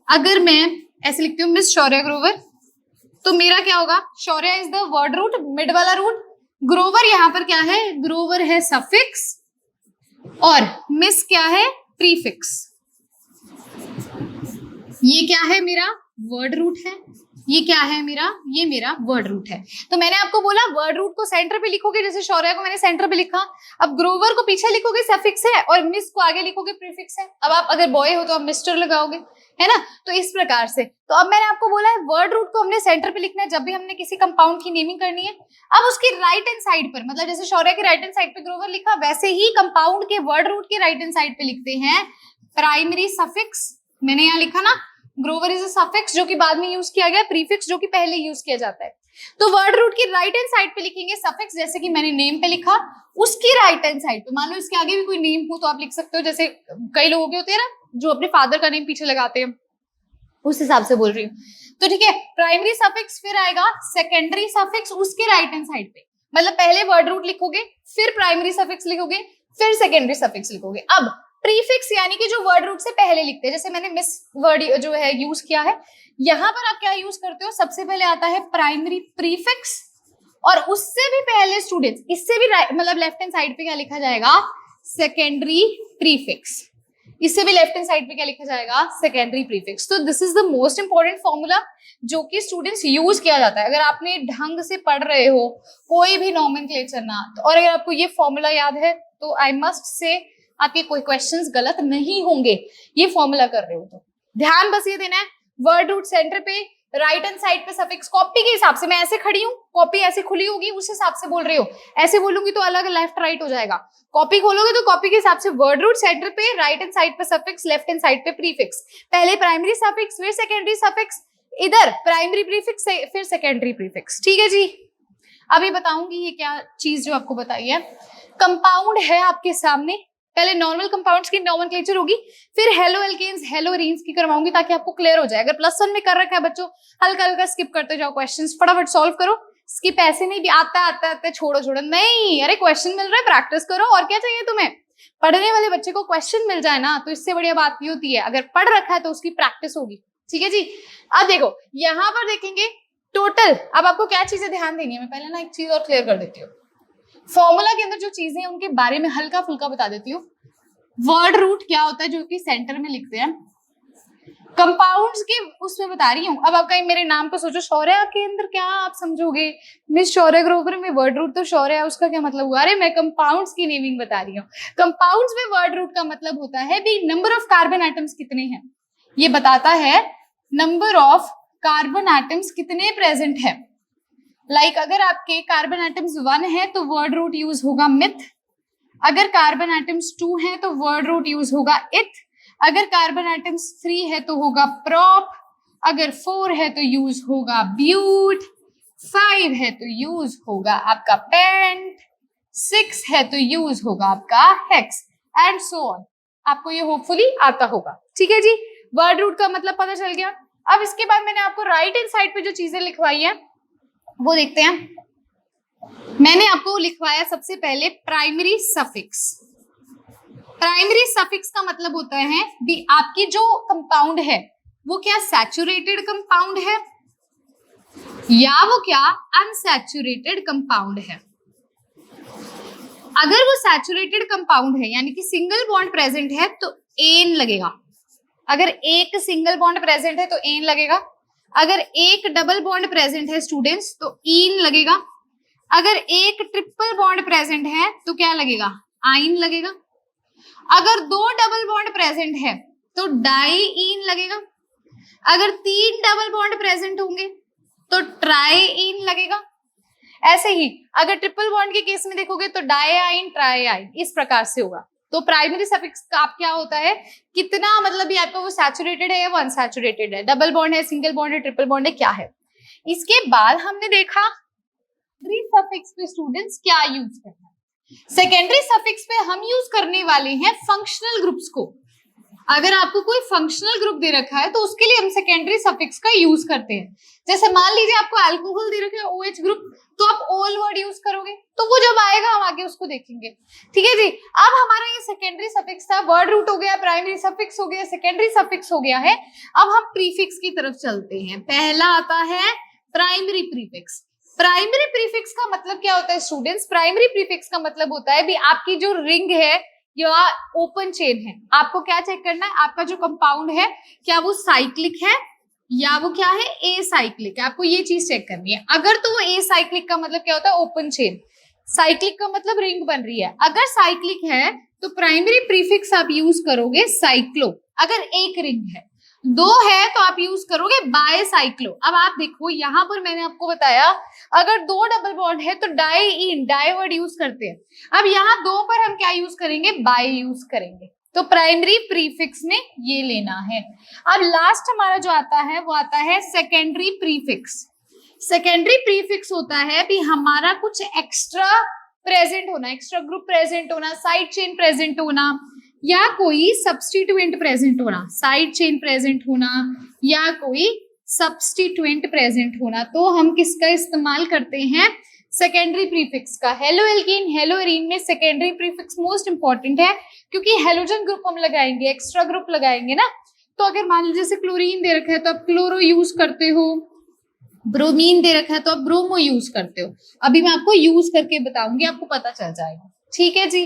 अगर मैं ऐसे लिखती हूँ मिस शौर्या ग्रोवर, तो मेरा क्या होगा, Shaurya is the word root, mid वाला रूट, ग्रोवर यहाँ पर क्या है, ग्रोवर है सफिक्स, और मिस क्या है, प्रीफिक्स। ये क्या है, मेरा वर्ड रूट है, ये क्या है मेरा, ये मेरा वर्ड रूट है। तो मैंने आपको बोला वर्ड रूट को सेंटर पे लिखोगे, जैसे शौर्या को मैंने सेंटर पे लिखा, अब ग्रोवर को पीछे लिखोगे सफिक्स है, और मिस को आगे लिखोगे प्रीफिक्स है। अब आप अगर बॉय हो तो आप मिस्टर लगाओगे, है ना। तो इस प्रकार से, तो अब मैंने आपको बोला है वर्ड रूट को हमने सेंटर पे लिखना है जब भी हमने किसी कंपाउंड की नेमिंग करनी है। अब उसकी राइट हैंड साइड पर, मतलब जैसे शौर्य के राइट हैंड साइड पे ग्रोवर लिखा, वैसे ही कंपाउंड के वर्ड रूट के राइट हैंड साइड पे लिखते हैं प्राइमरी सफिक्स। मैंने यहाँ लिखा ना, ग्रोवर इज अ सफिक्स जो कि बाद में यूज किया गया, प्रीफिक्स जो कि पहले यूज किया जाता है। तो वर्ड रूट की राइट हैंड साइड पे लिखेंगे सफिक्स, जैसे कि मैंने नेम पे लिखा, उसकी राइट हैंड साइड पे मान लो इसके आगे भी कोई नेम हो तो आप लिख सकते हो, जैसे कई लोगों के होते हैं ना जो अपने फादर का नेम पीछे लगाते हैं, उस हिसाब से बोल रही हूँ। तो ठीक है, प्राइमरी सफिक्स, फिर आएगा सेकेंडरी सफिक्स उसके राइट हैंड साइड पे, मतलब पहले वर्ड रूट लिखोगे, फिर प्राइमरी सफिक्स लिखोगे, फिर सेकेंडरी सफिक्स लिखोगे। अब प्रीफिक्स यानी कि जो वर्ड रूट से पहले लिखते हैं, जैसे मैंने मिस वर्ड जो है यूज किया है, यहां पर आप क्या यूज करते हो, सबसे पहले आता है प्राइमरी प्रीफिक्स, और उससे भी पहले स्टूडेंट्स, इससे भी मतलब लेफ्ट हैंड साइड पे क्या लिखा जाएगा, सेकेंडरी प्रीफिक्स, इससे भी लेफ्ट हैंड साइड पे क्या लिखा जाएगा, सेकेंडरी प्रीफिक्स। तो this is the most important formula जो कि स्टूडेंट्स यूज किया जाता है। अगर आपने ढंग से पढ़ रहे हो कोई भी नॉमेनक्लेचर ना, तो और अगर आपको ये फॉर्मूला याद है तो आई मस्ट से आपके कोई क्वेश्चंस गलत नहीं होंगे ये फॉर्मूला कर रहे हो तो। ध्यान बस ये देना है, वर्ड रूट सेंटर पे, राइट हैंड साइड पे सफिक्स, कॉपी के हिसाब से, मैं ऐसे खड़ी हूँ, कॉपी ऐसे खुली होगी उस हिसाब से बोल रही हो, ऐसे बोलूंगी तो अलग लेफ्ट राइट हो जाएगा। कॉपी खोलोगे तो कॉपी के हिसाब से वर्ड रूट सेंटर पे, राइट हैंड साइड पे सफिक्स, लेफ्ट हैंड साइड पे प्रीफिक्स, पहले प्राइमरी सफिक्स फिर सेकेंडरी सफिक्स, इधर प्राइमरी प्रीफिक्स फिर सेकेंडरी प्रीफिक्स। ठीक है जी, अभी बताऊंगी ये क्या चीज जो आपको बताई है। कंपाउंड है आपके सामने, पहले नॉर्मल कंपाउंड्स की नोमेनक्लेचर होगी, फिर हेलो एल्केन्स हेलो एरीन्स की करवाऊंगी ताकि आपको क्लियर हो जाए। अगर +1 में कर रखा है बच्चों, हल्का हल्का स्किप करते जाओ, क्वेश्चंस फटाफट सॉल्व करो, स्किप ऐसे नहीं भी आता छोड़ो नहीं, अरे क्वेश्चन मिल रहा है प्रैक्टिस करो, और क्या चाहिए तुम्हें। पढ़ने वाले बच्चे को क्वेश्चन मिल जाए ना तो इससे बढ़िया बात नहीं होती है, अगर पढ़ रखा है तो उसकी प्रैक्टिस होगी। ठीक है जी, अब देखो यहाँ पर देखेंगे टोटल, अब आपको क्या चीजें ध्यान देनी है, मैं पहले ना एक चीज और क्लियर कर देती हूँ, फॉर्मूला के अंदर जो चीजें हैं उनके बारे में हल्का फुल्का बता देती हूँ। वर्ड रूट क्या होता है जो कि सेंटर में लिखते हैं, कंपाउंड्स के उसमें बता रही हूँ। अब आप कहीं मेरे नाम पे सोचो शौर्य के अंदर क्या आप समझोगे, मिस शौर्य ग्रोवर में वर्ड रूट तो शौर्य है, उसका क्या मतलब हुआ, अरे मैं कंपाउंड्स की नेमिंग बता रही हूँ। कंपाउंड्स में वर्ड रूट का मतलब होता है भी नंबर ऑफ कार्बन एटम्स कितने हैं, ये बताता है नंबर ऑफ कार्बन एटम्स कितने प्रेजेंट है। लाइक अगर आपके कार्बन एटम्स 1 है तो वर्ड रूट यूज होगा मिथ, अगर कार्बन एटम्स 2 है तो वर्ड रूट यूज होगा इथ, अगर कार्बन एटम्स 3 है तो होगा प्रॉप, अगर 4 है तो यूज होगा ब्यूट, 5 है तो यूज होगा आपका पेंट, 6 है तो यूज होगा आपका हेक्स, एंड सो ऑन। आपको ये होपफुली आता होगा। ठीक है जी, वर्ड रूट का मतलब पता चल गया। अब इसके बाद मैंने आपको राइट हैंड साइड पे जो चीजें लिखवाई है वो देखते हैं। मैंने आपको लिखवाया सबसे पहले प्राइमरी सफिक्स। प्राइमरी सफिक्स का मतलब होता है भी आपकी जो कंपाउंड है वो क्या सैचुरेटेड कंपाउंड है या वो क्या अनसैचुरेटेड कंपाउंड है। अगर वो सैचुरेटेड कंपाउंड है यानी कि सिंगल बॉन्ड प्रेजेंट है तो एन लगेगा, अगर एक सिंगल बॉन्ड प्रेजेंट है तो एन लगेगा, अगर एक डबल बॉन्ड प्रेजेंट है स्टूडेंट्स तो ईन लगेगा, अगर एक ट्रिपल बॉन्ड प्रेजेंट है तो क्या लगेगा, आइन लगेगा, अगर 2 डबल बॉन्ड प्रेजेंट है तो डाई इन लगेगा, अगर 3 डबल बॉन्ड प्रेजेंट होंगे तो ट्राई इन लगेगा। ऐसे ही अगर ट्रिपल बॉन्ड के केस में देखोगे तो डाई आइन ट्राई आइन, इस प्रकार से होगा। तो प्राइमरी सफिक्स का आप क्या होता है, कितना मतलब ये आपका वो सैचुरेटेड है या वो अनसैचुरेटेड है, डबल बॉन्ड है, सिंगल बॉन्ड है, ट्रिपल बॉन्ड है, क्या है। इसके बाद हमने देखा सेकेंडरी सफिक्स पे स्टूडेंट्स क्या यूज करना है। सेकेंडरी सफिक्स पे हम यूज करने वाले हैं फंक्शनल ग्रुप्स को। अगर आपको कोई फंक्शनल ग्रुप दे रखा है तो उसके लिए हम सेकेंडरी सफिक्स का यूज करते हैं। जैसे मान लीजिए आपको अल्कोहल दे रखा है OH ग्रुप, तो आप ओल वर्ड यूज करोगे, तो वो जब आएगा हम आगे उसको देखेंगे। ठीक है जी, अब हमारा ये सेकेंडरी सफिक्स था, वर्ड रूट हो गया, प्राइमरी सफिक्स हो गया, सेकेंडरी सफिक्स हो गया है। अब हम प्रीफिक्स की तरफ चलते हैं। पहला आता है प्राइमरी प्रीफिक्स। प्राइमरी प्रीफिक्स का मतलब क्या होता है स्टूडेंट्स, प्राइमरी प्रीफिक्स का मतलब होता है भी आपकी जो रिंग है या ओपन चेन है, आपको क्या चेक करना है, आपका जो कंपाउंड है क्या वो साइक्लिक है या वो क्या है ए साइक्लिक है, आपको ये चीज चेक करनी है। अगर तो वो ए साइक्लिक का मतलब क्या होता है ओपन चेन, साइक्लिक का मतलब रिंग बन रही है। अगर साइक्लिक है तो प्राइमरी प्रीफिक्स आप यूज करोगे साइक्लो, अगर एक रिंग है। दो है तो आप यूज करोगे बायसाइक्लो। अब आप देखो यहाँ पर मैंने आपको बताया अगर दो डबल बॉन्ड है तो डाई वर्ड यूज करते हैं। अब यहाँ दो पर हम क्या यूज करेंगे, बाय यूज करेंगे। तो प्राइमरी प्रीफिक्स में ये लेना है। अब लास्ट हमारा जो आता है वो आता है सेकेंडरी प्रीफिक्स। सेकेंडरी प्रीफिक्स होता है भी हमारा कुछ एक्स्ट्रा प्रेजेंट होना, एक्स्ट्रा ग्रुप प्रेजेंट होना, साइड चेन प्रेजेंट होना, या कोई सब्स्टिट्यूएंट प्रेजेंट होना, साइड चेन प्रेजेंट होना या कोई सब्स्टिट्यूएंट प्रेजेंट होना। तो हम किसका इस्तेमाल करते हैं, सेकेंडरी प्रीफिक्स का। हेलो एल्कीन, हेलो एरीन में सेकेंडरी प्रीफिक्स मोस्ट इंपॉर्टेंट है क्योंकि हेलोजन ग्रुप हम लगाएंगे, एक्स्ट्रा ग्रुप लगाएंगे ना। तो अगर मान लीजिए जैसे क्लोरीन दे रखा है तो आप क्लोरो यूज करते हो, ब्रोमीन दे रखा है तो आप ब्रोमो यूज करते हो। अभी मैं आपको यूज करके बताऊंगी, आपको पता चल जाएगा। ठीक है जी,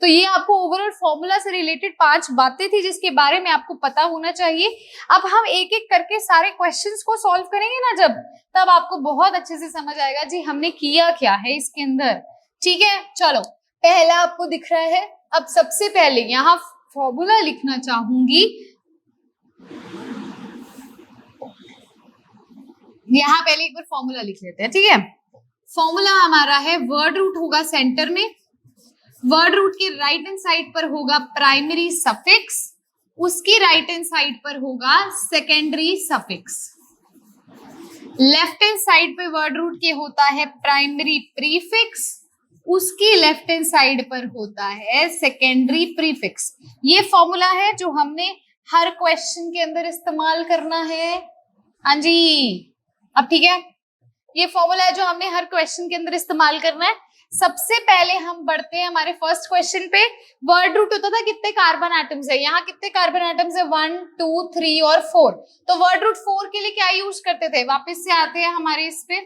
तो ये आपको ओवरऑल फॉर्मूला से रिलेटेड 5 बातें थी जिसके बारे में आपको पता होना चाहिए। अब हम एक एक करके सारे क्वेश्चंस को सॉल्व करेंगे ना जब, तब आपको बहुत अच्छे से समझ आएगा जी हमने किया क्या है इसके अंदर। ठीक है, चलो पहला आपको दिख रहा है। अब सबसे पहले यहाँ फॉर्मूला लिखना चाहूंगी, यहाँ पहले एक बार फॉर्मूला लिख लेते हैं। ठीक है, फॉर्मूला हमारा है वर्ड रूट होगा सेंटर में, वर्ड रूट के राइट हैंड साइड पर होगा प्राइमरी सफिक्स, उसकी राइट हैंड साइड पर होगा secondary suffix, left hand side पे वर्ड रूट के होता है प्राइमरी प्रीफिक्स, उसकी लेफ्ट हैंड साइड पर होता है सेकेंडरी प्रीफिक्स। ये फॉर्मूला है जो हमने हर क्वेश्चन के अंदर इस्तेमाल करना है। हाँ जी, अब ठीक है, ये फॉर्मूला है जो हमने हर क्वेश्चन के अंदर इस्तेमाल करना है। सबसे पहले हम बढ़ते हैं हमारे फर्स्ट क्वेश्चन पे। वर्ड रूट होता था कितने कार्बन एटम्स है, यहाँ कितने कार्बन एटम्स है 1 2 3 और 4। तो वर्ड रूट 4 के लिए क्या यूज करते थे, वापस से आते हैं हमारे इस पे।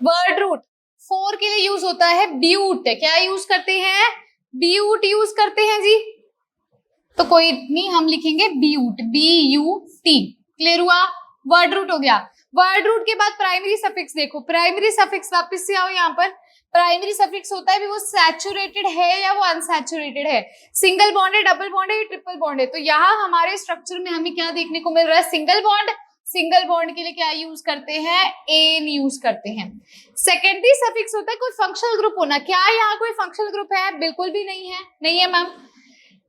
वर्ड रूट 4 के लिए यूज होता है ब्यूट। क्या यूज करते हैं, ब्यूट यूज करते हैं जी। तो कोई नहीं, हम लिखेंगे ब्यूट, BUT। क्लियर हुआ, वर्ड रूट हो गया। वर्ड रूट के बाद प्राइमरी सफिक्स देखो, प्राइमरी सफिक्स वापस से आओ यहाँ पर। प्राइमरी सफिक्स होता है भी वो सैचुरेटेड है या वो अनसैचुरेटेड है, सिंगल बॉन्ड है, डबल बॉन्ड है या ट्रिपल बॉन्ड है। तो यहाँ हमारे स्ट्रक्चर में हमें क्या देखने को मिल रहा है, सिंगल बॉन्ड। सिंगल बॉन्ड के लिए क्या यूज करते हैं, एन यूज करते हैं। सेकेंडरी सफिक्स होता है कोई फंक्शनल ग्रुप होना। क्या यहाँ कोई फंक्शनल ग्रुप है, बिल्कुल भी नहीं है, नहीं है मैम।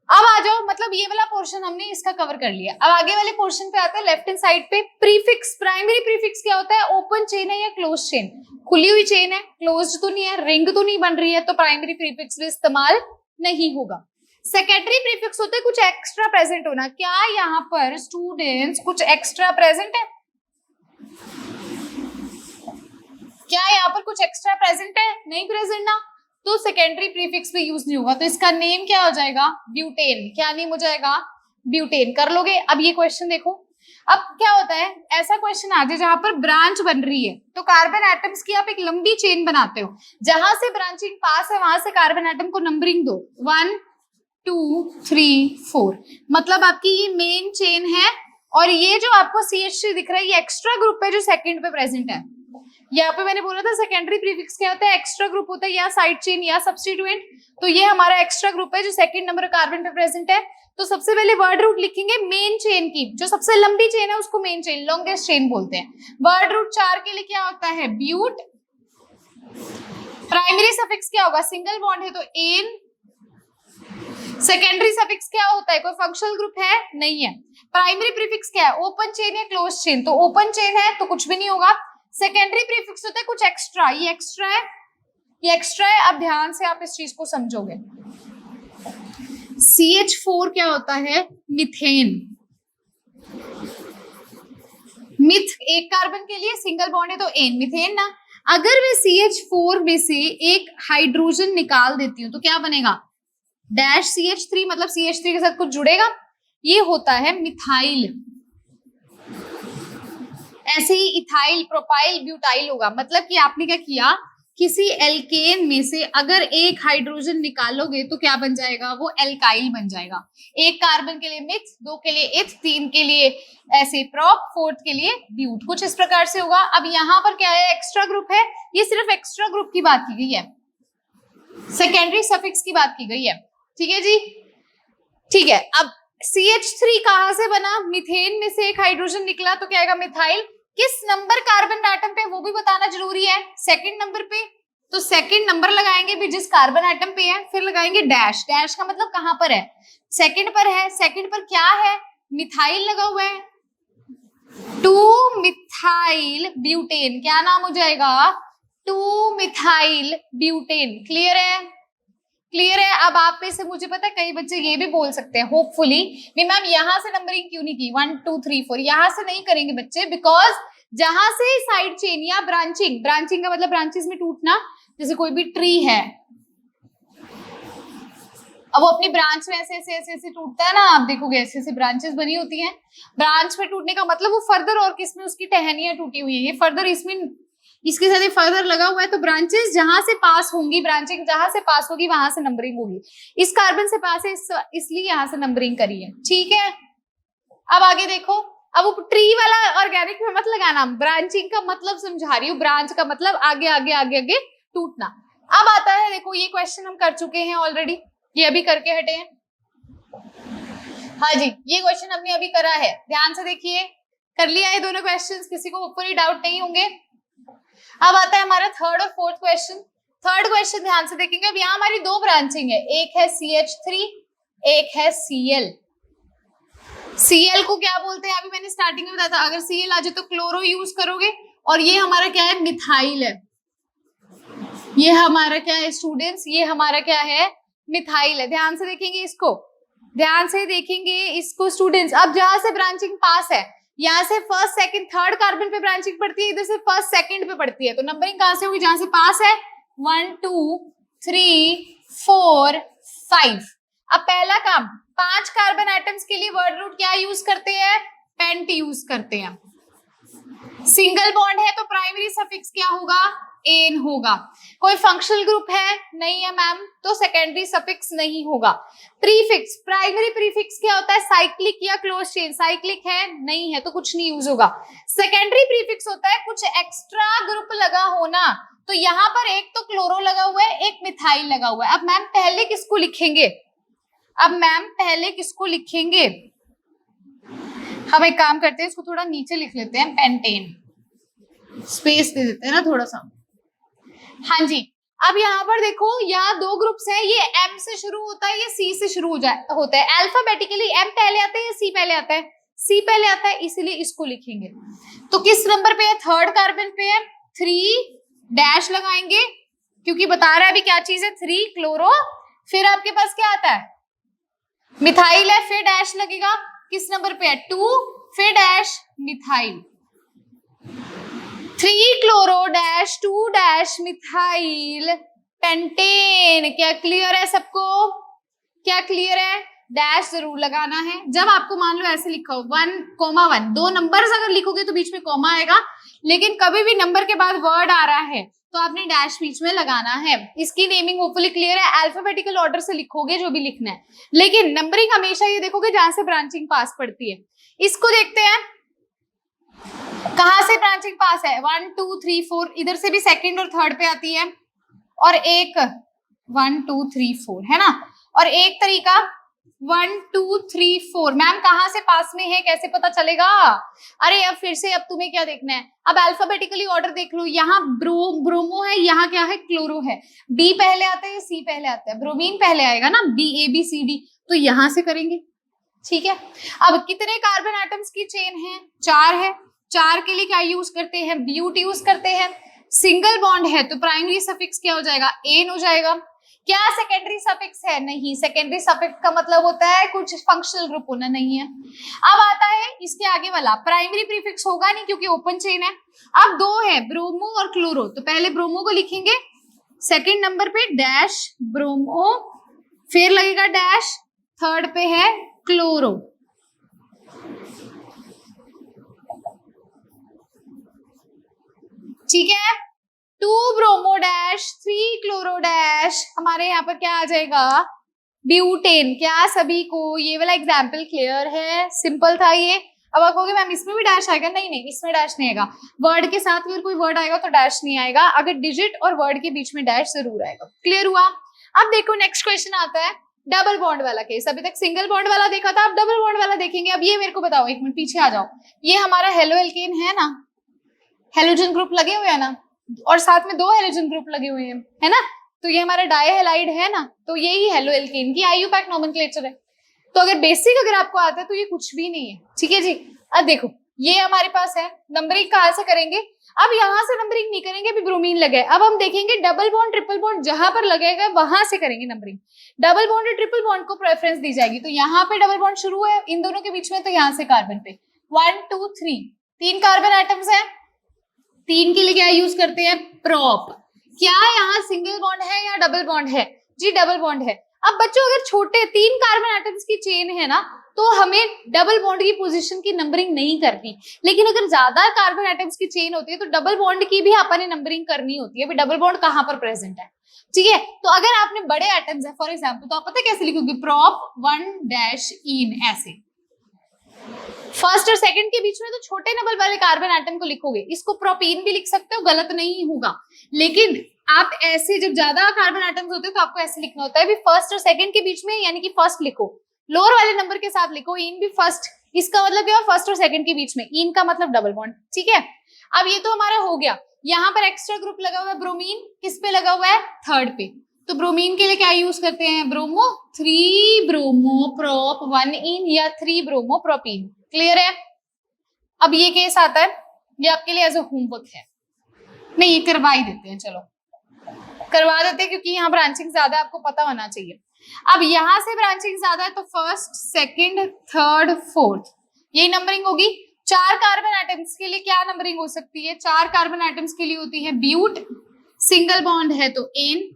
अब आ जाओ, मतलब ये वाला पोर्शन हमने इसका कवर कर लिया। अब आगे वाले पोर्शन पे आते हैं लेफ्ट हैंड साइड पे। प्रीफिक्स, प्राइमरी प्रीफिक्स क्या होता है, ओपन चेन है या क्लोज चेन। खुली हुई चेन है, क्लोज तो नहीं है, रिंग तो नहीं बन रही है, तो प्राइमरी प्रीफिक्स में इस्तेमाल नहीं होगा। सेकेंडरी प्रीफिक्स होता है कुछ एक्स्ट्रा प्रेजेंट होना। क्या यहाँ पर स्टूडेंट्स कुछ एक्स्ट्रा प्रेजेंट है, क्या यहाँ पर कुछ एक्स्ट्रा प्रेजेंट है, नहीं प्रेजेंट ना, तो सेकेंडरी प्रीफिक्स पे यूज नहीं होगा। तो इसका नेम क्या हो जाएगा, ब्यूटेन। क्या नेम हो जाएगा, ब्यूटेन। कर लोगे। अब ये क्वेश्चन देखो, अब क्या होता है, ऐसा क्वेश्चन आ जाए जहां पर ब्रांच बन रही है, तो कार्बन एटम्स की आप एक लंबी चेन बनाते हो, जहां से ब्रांचिंग पास है वहां से कार्बन एटम को नंबरिंग दो 1 2 3 4, मतलब आपकी ये मेन चेन है। और ये जो आपको CH3 दिख रहा है ये एक्स्ट्रा ग्रुप है जो सेकंड पे प्रेजेंट है। यहाँ पे मैंने बोला था सेकेंडरी प्रीफिक्स क्या होता है, एक्स्ट्रा ग्रुप होता है या साइड चेन या सब्स्टिट्यूएंट। तो ये हमारा एक्स्ट्रा ग्रुप है जो सेकंड नंबर कार्बन पे प्रेजेंट है। तो सबसे पहले वर्ड रूट लिखेंगे मेन चेन की, जो सबसे लंबी चेन है उसको मेन चेन, लॉन्गेस्ट चेन बोलते हैं। वर्ड रूट 4 के लिए क्या होता है, ब्यूट। प्राइमरी सफिक्स क्या होगा, सिंगल बॉन्ड है तो एन। सेकेंडरी सफिक्स क्या होता है, कोई फंक्शनल ग्रुप है, नहीं है। प्राइमरी प्रीफिक्स क्या है, ओपन चेन या क्लोज चेन, तो ओपन चेन है तो कुछ भी नहीं होगा। सेकेंडरी प्रीफिक्स होता है कुछ एक्स्ट्रा, ये एक्स्ट्रा है, ये एक्स्ट्रा है। अब ध्यान से आप इस चीज को समझोगे। CH4 क्या होता है, मिथेन। मिथ एक कार्बन के लिए सिंगल बॉन्ड है तो एन, मिथेन ना। अगर मैं CH4 में से एक हाइड्रोजन निकाल देती हूँ तो क्या बनेगा, डैश CH3, मतलब CH3 के साथ कुछ जुड़ेगा, ये होता है मिथाइल। ऐसे ही इथाइल, प्रोपाइल, ब्यूटाइल होगा। मतलब कि आपने क्या किया, किसी एल्केन में से अगर एक हाइड्रोजन निकालोगे तो क्या बन जाएगा, वो एल्काइल बन जाएगा। एक कार्बन के लिए मिथ, 2 के लिए इथ, 3 के लिए ऐसे प्रोप, 4 के लिए ब्यूट, कुछ इस प्रकार से होगा। अब यहाँ पर क्या है, एक्स्ट्रा ग्रुप है, ये सिर्फ एक्स्ट्रा ग्रुप की बात की गई है, सेकेंडरी सफिक्स की बात की गई है। ठीक है जी, ठीक है। अब CH3 कहां से बना? मीथेन में से एक हाइड्रोजन निकला तो क्या आएगा? मिथाइल। किस नंबर कार्बन एटम पे, वो भी बताना जरूरी है। सेकंड नंबर पे, तो सेकंड नंबर लगाएंगे भी जिस कार्बन एटम पे है, फिर लगाएंगे डैश। डैश का मतलब कहां पर है? सेकंड पर है। सेकंड पर क्या है? मिथाइल लगा हुआ है। 2 मिथाइल ब्यूटेन, क्या नाम हो जाएगा? 2 मिथाइल ब्यूटेन। क्लियर है? क्लियर है। अब आप में से मुझे पता है कई बच्चे ये भी बोल सकते हैं होपफुली, मैम यहाँ से नंबरिंग क्यों नहीं की 1 2 3 4? यहाँ से नहीं करेंगे बच्चे, बिकॉज जहां से साइड चेन या ब्रांचिंग, ब्रांचिंग का मतलब ब्रांचेस में टूटना, जैसे कोई भी ट्री है, अब वो अपनी ब्रांच में ऐसे ऐसे ऐसे ऐसे टूटता है ना, आप देखोगे ऐसे ऐसे ब्रांचेस बनी होती हैं। ब्रांच में टूटने का मतलब वो फर्दर और किसमें उसकी टहनियां टूटी हुई है, ये फर्दर इसमें इसके साथ फर्दर लगा हुआ है, तो ब्रांचेस जहां से पास होंगी, ब्रांचिंग जहां से पास होगी वहां से नंबरिंग होगी। इस कार्बन से पास है इसलिए यहां से नंबरिंग करी है। ठीक है, अब आगे देखो। अब वो ट्री वाला ऑर्गेनिक में मत लगाना, ब्रांचिंग का मतलब समझा रही हूँ। ब्रांच का मतलब आगे आगे आगे आगे टूटना। अब आता है, देखो ये क्वेश्चन हम कर चुके हैं ऑलरेडी, ये अभी करके हटे हैं। हाँ जी, ये क्वेश्चन हमने अभी करा है, ध्यान से देखिए। कर लिया है दोनों क्वेश्चंस, किसी को ऊपर डाउट नहीं होंगे। अब आता है हमारा थर्ड और फोर्थ क्वेश्चन। थर्ड क्वेश्चन ध्यान से देखेंगे। अब यहाँ हमारी दो ब्रांचिंग है, एक है CH3, एक है Cl। Cl को क्या बोलते हैं? अभी मैंने स्टार्टिंग में बताया था, अगर Cl आ जाए तो क्लोरो यूज करोगे, और ये हमारा क्या है? मिथाइल है। ये हमारा क्या है स्टूडेंट्स? ये हमारा क्या है? मिथाइल है। ध्यान से देखेंगे इसको, ध्यान से देखेंगे इसको स्टूडेंट्स। अब जहां से ब्रांचिंग पास है, यहाँ से फर्स्ट सेकंड थर्ड कार्बन पे ब्रांचिंग पड़ती है, इधर से फर्स्ट सेकंड पे पड़ती है, तो नंबरिंग कहां से होगी? जहां से पास है। 1 2 3 4 5। अब पहला काम, 5 कार्बन एटम्स के लिए वर्ड रूट क्या यूज करते हैं? पेंट यूज करते हैं। सिंगल बॉन्ड है तो प्राइमरी सफिक्स क्या होगा? एन होगा। कोई फंक्शनल ग्रुप है? नहीं है मैम, तो सेकेंडरी सफिक्स नहीं होगा। प्रीफिक्स, प्राइमरी प्रीफिक्स क्या होता है? साइक्लिक या क्लोज चेन। साइक्लिक है? नहीं है, तो कुछ नहीं यूज होगा। सेकेंडरी प्रीफिक्स होता है कुछ एक्स्ट्रा ग्रुप लगा होना, तो यहाँ पर एक तो क्लोरो लगा हुआ है, एक मिथाइल लगा हुआ है। अब मैम पहले किसको लिखेंगे? हम एक काम करते हैं, इसको थोड़ा नीचे लिख लेते हैं, पेंटेन, स्पेस दे देते हैं ना थोड़ा सा। हाँ जी, अब यहाँ पर देखो, यहाँ दो ग्रुप्स हैं, ये M से शुरू होता है, ये C से शुरू होता है। अल्फाबेटिकली M पहले आता है या C पहले आता है? C पहले आता है, इसीलिए इसको लिखेंगे। तो किस नंबर पे है? थर्ड कार्बन पे है। 3 डैश लगाएंगे, क्योंकि बता रहा है अभी क्या चीज है? 3 क्लोरो। फिर आपके पास क्या आता है? मिथाइल है, फिर डैश लगेगा। किस नंबर पे है? 2, फिर dash methyl. 3 chloro dash 2 dash methyl pentane. क्या क्लियर है सबको? क्या क्लियर है? डैश जरूर लगाना है। जब आपको मान लो ऐसे लिखा हो 1,1, दो नंबर्स अगर लिखोगे तो बीच में कॉमा आएगा, लेकिन कभी भी नंबर के बाद वर्ड आ रहा है तो आपने डैश बीच में लगाना है। इसकी नेमिंग होपफुली क्लियर है। अल्फाबेटिकल ऑर्डर से लिखोगे जो भी लिखना है, लेकिन नंबरिंग हमेशा ये देखोगे जहां से ब्रांचिंग पास पड़ती है। इसको देखते हैं, कहां से ब्रांचिंग पास है? 1 2 3 4, इधर से भी सेकंड और थर्ड पे आती है, और एक 1 2 3 4 है ना, और एक तरीका 1 2 3 4। मैम कहां से पास में है, कैसे पता चलेगा? अरे अब फिर से, अब तुम्हें क्या देखना है? अब अल्फाबेटिकली ऑर्डर देख लो, यहाँ ब्रोमो है, यहाँ क्या है? क्लोरो है। बी पहले आता है या सी पहले आता है? ब्रोमीन पहले आएगा ना, BABCD, तो यहां से करेंगे। ठीक है, अब कितने कार्बन एटम्स की चेन है? 4 है। 4 के लिए क्या यूज करते हैं? ब्यूट यूज करते हैं। सिंगल बॉन्ड है तो प्राइमरी सफिक्स क्या हो जाएगा? एन हो जाएगा। क्या सेकेंडरी सफिक्स है? नहीं, सेकेंडरी सफिक्स का मतलब होता है कुछ फंक्शनल ग्रुप होना, नहीं है। अब आता है इसके आगे वाला, प्राइमरी प्रीफिक्स होगा नहीं क्योंकि ओपन चेन है। अब दो है, ब्रोमो और क्लोरो, तो पहले ब्रोमो को लिखेंगे, सेकेंड नंबर पे डैश ब्रोमो, फिर लगेगा डैश, थर्ड पे है क्लोरो। ठीक है, 2 ब्रोमो डैश 3 क्लोरो डैश, हमारे यहाँ पर क्या आ जाएगा? ब्यूटेन। क्या सभी को ये वाला एग्जाम्पल क्लियर है? सिंपल था ये। अब आप कहोगे मैम इसमें भी डैश आएगा? नहीं नहीं, इसमें डैश नहीं आएगा। वर्ड के साथ अगर कोई वर्ड आएगा तो डैश नहीं आएगा, अगर डिजिट और वर्ड के बीच में डैश जरूर आएगा। क्लियर हुआ? अब देखो नेक्स्ट क्वेश्चन आता है, डबल बॉन्ड वाला केस, अभी तक सिंगल बॉन्ड वाला देखा था, अब डबल बॉन्ड वाला देखेंगे। अब ये मेरे को बताओ, एक मिनट पीछे आ जाओ, ये हमारा हेलो एल्केन है ना, हेलोजन ग्रुप लगे हुए हैं ना, और साथ में 2 हेलोजन ग्रुप लगे हुए हैं, है ना, तो ये हमारा डाइहेलाइड है ना, तो यही हेलो एल्केन की आईयूपैक नोमेनक्लेचर है। तो अगर बेसिक अगर आपको आता है तो ये कुछ भी नहीं है, ठीक है जी। अब देखो ये हमारे पास है, नंबरिंग कहाँ से करेंगे, अब यहाँ से नंबरिंग नहीं करेंगे, अभी ब्रोमीन लगे, अब हम देखेंगे डबल बॉन्ड ट्रिपल बॉन्ड जहां पर लगेगा वहां से करेंगे नंबरिंग। डबल बॉन्ड और ट्रिपल बॉन्ड को प्रेफरेंस दी जाएगी, तो यहाँ पे डबल बॉन्ड शुरू है इन दोनों के बीच में, तो यहाँ से कार्बन पे 1 2 3 3 कार्बन एटम्स है, 3 के लिए क्या यूज करते हैं, प्रॉप। क्या यहाँ सिंगल बॉन्ड है या डबल बॉन्ड है जी, डबल बॉन्ड है। अब बच्चों अगर छोटे 3 कार्बन एटम्स की चेन है ना, तो हमें डबल बॉन्ड की पोजीशन की नंबरिंग नहीं करनी, लेकिन अगर ज्यादा कार्बन एटम्स की चेन होती है तो डबल बॉन्ड की भी अपन ने नंबरिंग करनी होती है। अभी डबल बॉन्ड कहां पर प्रेजेंट है, ठीक है। तो अगर आपने बड़े एटम्स है फॉर एग्जांपल, तो आप पता कैसे लिखोगे, प्रॉप 1-इन, ऐसे फर्स्ट और सेकंड के बीच में तो छोटे नंबर वाले कार्बन एटम को लिखोगे, इसको प्रोपीन भी लिख सकते हो, गलत नहीं होगा, लेकिन आप ऐसे जब ज्यादा कार्बन एटम्स होते हैं तो आपको ऐसे लिखना होता है, भी फर्स्ट और सेकंड के बीच में, यानी कि फर्स्ट लिखो, लोअर वाले नंबर के साथ लिखो, इन भी फर्स्ट, इसका मतलब क्या, फर्स्ट और सेकंड के बीच में, इन का मतलब डबल बॉन्ड, ठीक है। अब ये तो हमारा हो गया, यहाँ पर एक्स्ट्रा ग्रुप लगा हुआ है ब्रोमीन, किस पे लगा हुआ है, थर्ड पे, तो ब्रोमीन के लिए क्या यूज करते हैं, ब्रोमो, 3 ब्रोमो प्रॉप 1-इन या 3 ब्रोमो प्रोपीन, क्लियर है। अब ये केस आता है, ये आपके लिए एज अ होमवर्क है, नहीं ये करवा ही देते हैं, चलो करवा देते हैं, क्योंकि यहाँ ब्रांचिंग ज्यादा है, आपको पता होना चाहिए। अब यहाँ से ब्रांचिंग ज्यादा है तो फर्स्ट सेकंड थर्ड फोर्थ यही नंबरिंग होगी। 4 कार्बन एटम्स के लिए क्या नंबरिंग हो सकती है, 4 कार्बन एटम्स के लिए होती है ब्यूट, सिंगल बॉन्ड है तो एन।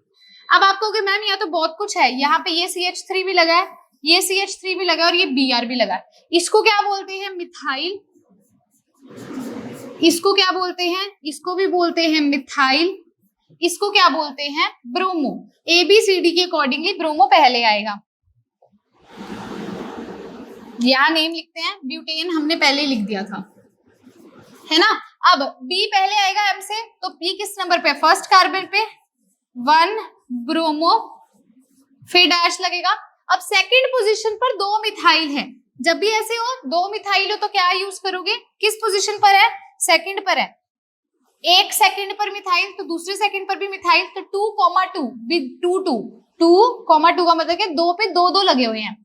अब आप कहोगे मैम यहाँ तो बहुत कुछ है, यहाँ पे ये CH3 भी लगा है, ये CH3 भी लगा है और ये Br भी लगा है, इसको क्या बोलते हैं, मिथाइल, इसको क्या बोलते हैं, इसको भी बोलते हैं मिथाइल, इसको क्या बोलते हैं, ब्रोमो। ABCD के अकॉर्डिंगली ब्रोमो पहले आएगा, यहाँ नेम लिखते हैं, ब्यूटेन हमने पहले लिख दिया था, है ना। अब B पहले आएगा M से, तो B किस नंबर पे, फर्स्ट कार्बन पे 1 ब्रोमो, फिर डैश लगेगा। अब सेकंड पोजीशन पर 2 मिथाइल है, जब भी ऐसे हो 2 मिथाइल हो तो क्या यूज करोगे, किस पोजीशन पर है, सेकंड पर है, एक सेकंड पर मिथाइल तो दूसरे सेकंड पर भी मिथाइल, तो 2,2 विद 2,2 का मतलब क्या, 2 पे 2 लगे हुए हैं,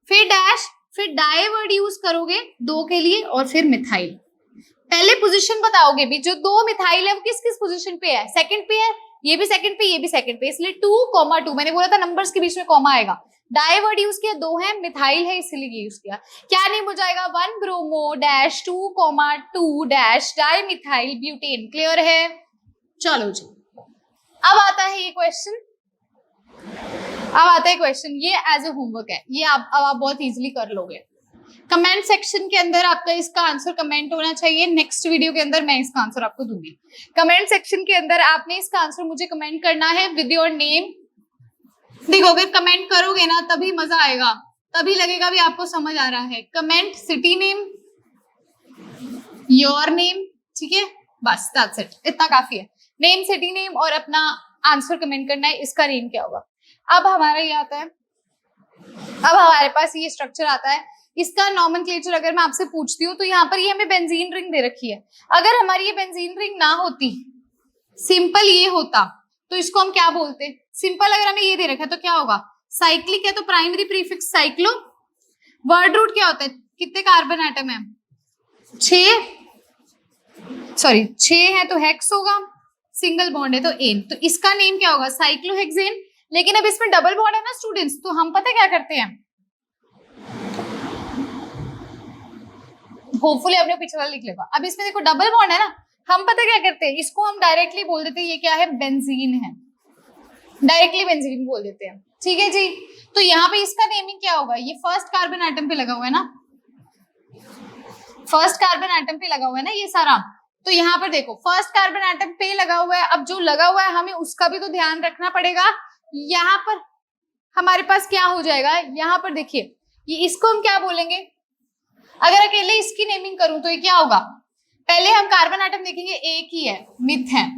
फिर डैश, फिर डाई वर्ड यूज करोगे 2 के लिए और फिर मिथाइल। पहले पोजीशन बताओगे भी, जो 2 मिथाइल है वो किस किस पोजीशन पे है, सेकंड पे है, ये भी सेकंड पे, ये भी सेकंड पे, इसलिए 2,2 मैंने बोला था नंबर्स के बीच में कॉमा आएगा, डाई वर्ड यूज किया, 2 है, मिथाइल है इसलिए ये यूज किया। क्या नेम हो जाएगा, 1 bromo dash 2,2 dash di methyl butane, clear है। चलो जी, अब आता है ये क्वेश्चन, ये एज ए होमवर्क है, ये अब आप बहुत इजीली कर लोगे। कमेंट सेक्शन के अंदर आपका इसका आंसर कमेंट होना चाहिए, नेक्स्ट वीडियो के अंदर मैं इसका आंसर आपको दूंगी। कमेंट सेक्शन के अंदर आपने इसका आंसर मुझे कमेंट करना है विद योर नेम। देखो अगर कमेंट करोगे ना तभी मजा आएगा, तभी लगेगा भी आपको समझ आ रहा है। Comment city name, your name, ठीक है, बस दैट्स इट, इतना काफी है। नेम, सिटी नेम और अपना आंसर कमेंट करना है, इसका नेम क्या होगा। अब हमारा ये आता है, अब हमारे पास ये स्ट्रक्चर आता है, इसका नॉमेनक्लेचर अगर मैं आपसे पूछती हूँ तो यहाँ पर ये हमें बेंजीन रिंग दे रखी है, अगर हमारी ये बेंजीन रिंग ना होती, सिंपल ये होता, तो इसको हम क्या बोलते, सिंपल अगर हमें ये दे रखा है तो क्या होगा, साइक्लिक है तो primary prefix cyclo, word root क्या होता है, कितने कार्बन एटम है, 6 है तो हेक्स होगा, सिंगल बॉन्ड है तो एन, तो इसका नेम क्या होगा, साइक्लोहेक्सेन। लेकिन अब इसमें डबल बॉन्ड है ना स्टूडेंट्स, तो हम पता क्या करते हैं, होपफुली आपने पीछे वाला लिख लेगा। अब इसमें देखो डबल बॉन्ड है ना, हम पता क्या करते हैं, इसको हम डायरेक्टली बोल देते हैं ये क्या है, बेंजीन है, डायरेक्टली बेंजीन बोल देते हैं, ठीक है जी। तो यहाँ पे इसका नेमिंग क्या होगा, ये फर्स्ट कार्बन एटम पे लगा हुआ है ना, फर्स्ट कार्बन एटम पे लगा हुआ है ना ये सारा, तो यहाँ पर देखो फर्स्ट कार्बन एटम पे लगा हुआ है, अब जो लगा हुआ है हमें उसका भी तो ध्यान रखना पड़ेगा। यहाँ पर हमारे पास क्या हो जाएगा, यहाँ पर देखिए ये इसको हम क्या बोलेंगे, अगर अकेले इसकी नेमिंग करूं तो ये क्या होगा, पहले हम कार्बन एटम देखेंगे, एक ही है, मिथ है,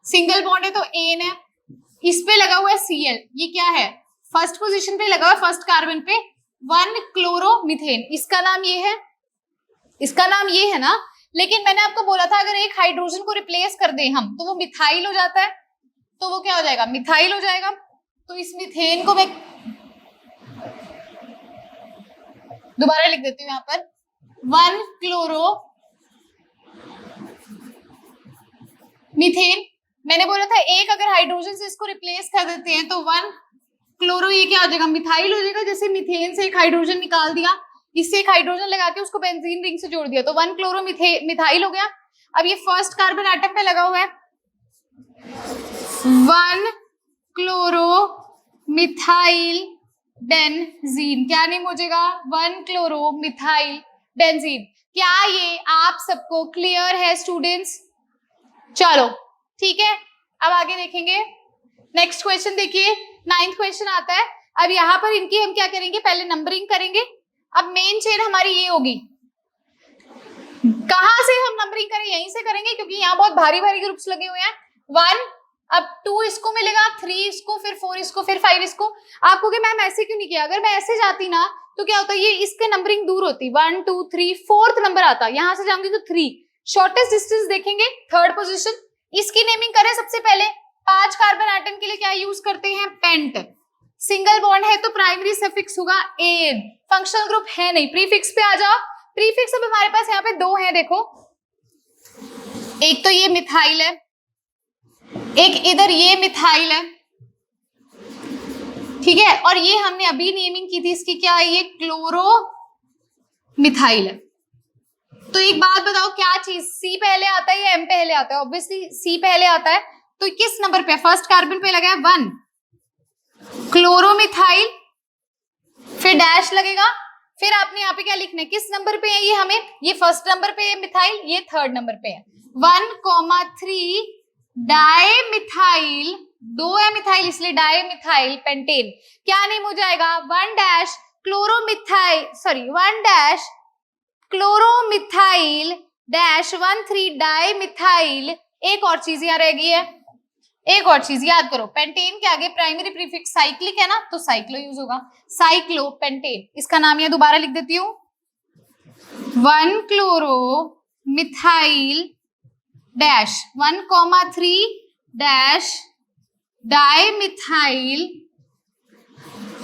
सिंगल बॉन्ड है तो एन है, इस पे लगा हुआ है Cl, ये क्या है, फर्स्ट पोजीशन पे लगा हुआ, फर्स्ट कार्बन पे 1 क्लोरोमीथेन, इसका नाम ये है, इसका नाम ये है ना। लेकिन मैंने आपको बोला था अगर एक हाइड्रोजन को रिप्लेस कर दे हम तो वो मिथाइल हो जाता है, तो वो क्या हो जाएगा, मिथाइल हो जाएगा। तो इस मीथेन को मैं दोबारा लिख देती हूँ यहाँ पर 1 क्लोरो मीथेन। मैंने बोला था एक अगर हाइड्रोजन से इसको रिप्लेस कर देते हैं तो 1 क्लोरो, ये क्या हो जाएगा, मिथाइल हो जाएगा। जैसे मीथेन से एक हाइड्रोजन निकाल दिया, इससे एक हाइड्रोजन लगा के उसको बेंजीन रिंग से जोड़ दिया, तो 1 क्लोरो मिथाइल हो गया। अब ये फर्स्ट कार्बन एटम पे लगा हुआ है 1 क्लोरो मिथाइल बेंजीन, क्या नेम हो जाएगा, 1 क्लोरो मिथाइल बेंजीन। क्या ये आप सबको क्लियर है स्टूडेंट्स? चलो ठीक है, अब आगे देखेंगे। नेक्स्ट क्वेश्चन देखिए, 9th क्वेश्चन आता है। अब यहाँ पर इनकी हम क्या करेंगे, पहले नंबरिंग करेंगे। अब मेन चेन हमारी ये होगी, कहां से हम नंबरिंग करें, यहीं से करेंगे क्योंकि यहाँ बहुत भारी भारी ग्रुप्स लगे हुए हैं। 1, अब 2 इसको मिलेगा, 3 इसको, फिर 4 इसको, फिर 5 इसको। आप कहोगे मैम ऐसे क्यों नहीं किया, अगर मैं ऐसे जाती ना तो क्या होता है, ये इसके नंबरिंग दूर होती, 1 2 3 4th नंबर आता, यहां से जाऊंगी तो 3, शॉर्टेस्ट डिस्टेंस देखेंगे 3rd पोजीशन। इसकी नेमिंग करें सबसे पहले, 5 कार्बन एटम के लिए क्या यूज करते हैं, पेंट। सिंगल बॉन्ड है तो प्राइमरी सफिक्स होगा एन, फंक्शनल ग्रुप है नहीं, प्रीफिक्स पे आ जाओ। प्रीफिक्स अब हमारे पास यहाँ पे 2 है, देखो एक तो ये मिथाइल है, एक इधर ये मिथाइल है, ठीक है। और ये हमने अभी नेमिंग की थी इसकी, क्या है, ये क्लोरो मिथाइल है। तो एक बात बताओ, क्या चीज सी पहले आता है या एम पहले आता है? ऑब्वियसली सी पहले आता है। तो किस नंबर पे, फर्स्ट कार्बन पे लगा है 1 क्लोरोमिथाइल, फिर डैश लगेगा, फिर आपने यहाँ पे क्या लिखना है, किस नंबर पे है ये, हमें ये फर्स्ट नंबर पे है मिथाइल, ये 3rd नंबर पे है। 1,3 डाइमिथाइल, 2 है मिथाइल इसलिए डाइमिथाइल पेंटेन, क्या नेम हो जाएगा, 1 dash chloromethyl, sorry 1 dash chloromethyl dash 1,3 dimethyl. एक और चीज यहाँ रह गई है, एक और चीज याद करो, पेंटेन के आगे प्राइमरी प्रीफिक्स साइक्लिक है ना, तो साइक्लो यूज होगा, साइक्लो पेंटेन। इसका नाम यहाँ दोबारा लिख देती हूँ, 1 chloro methyl dash 1,3 dash dimethyl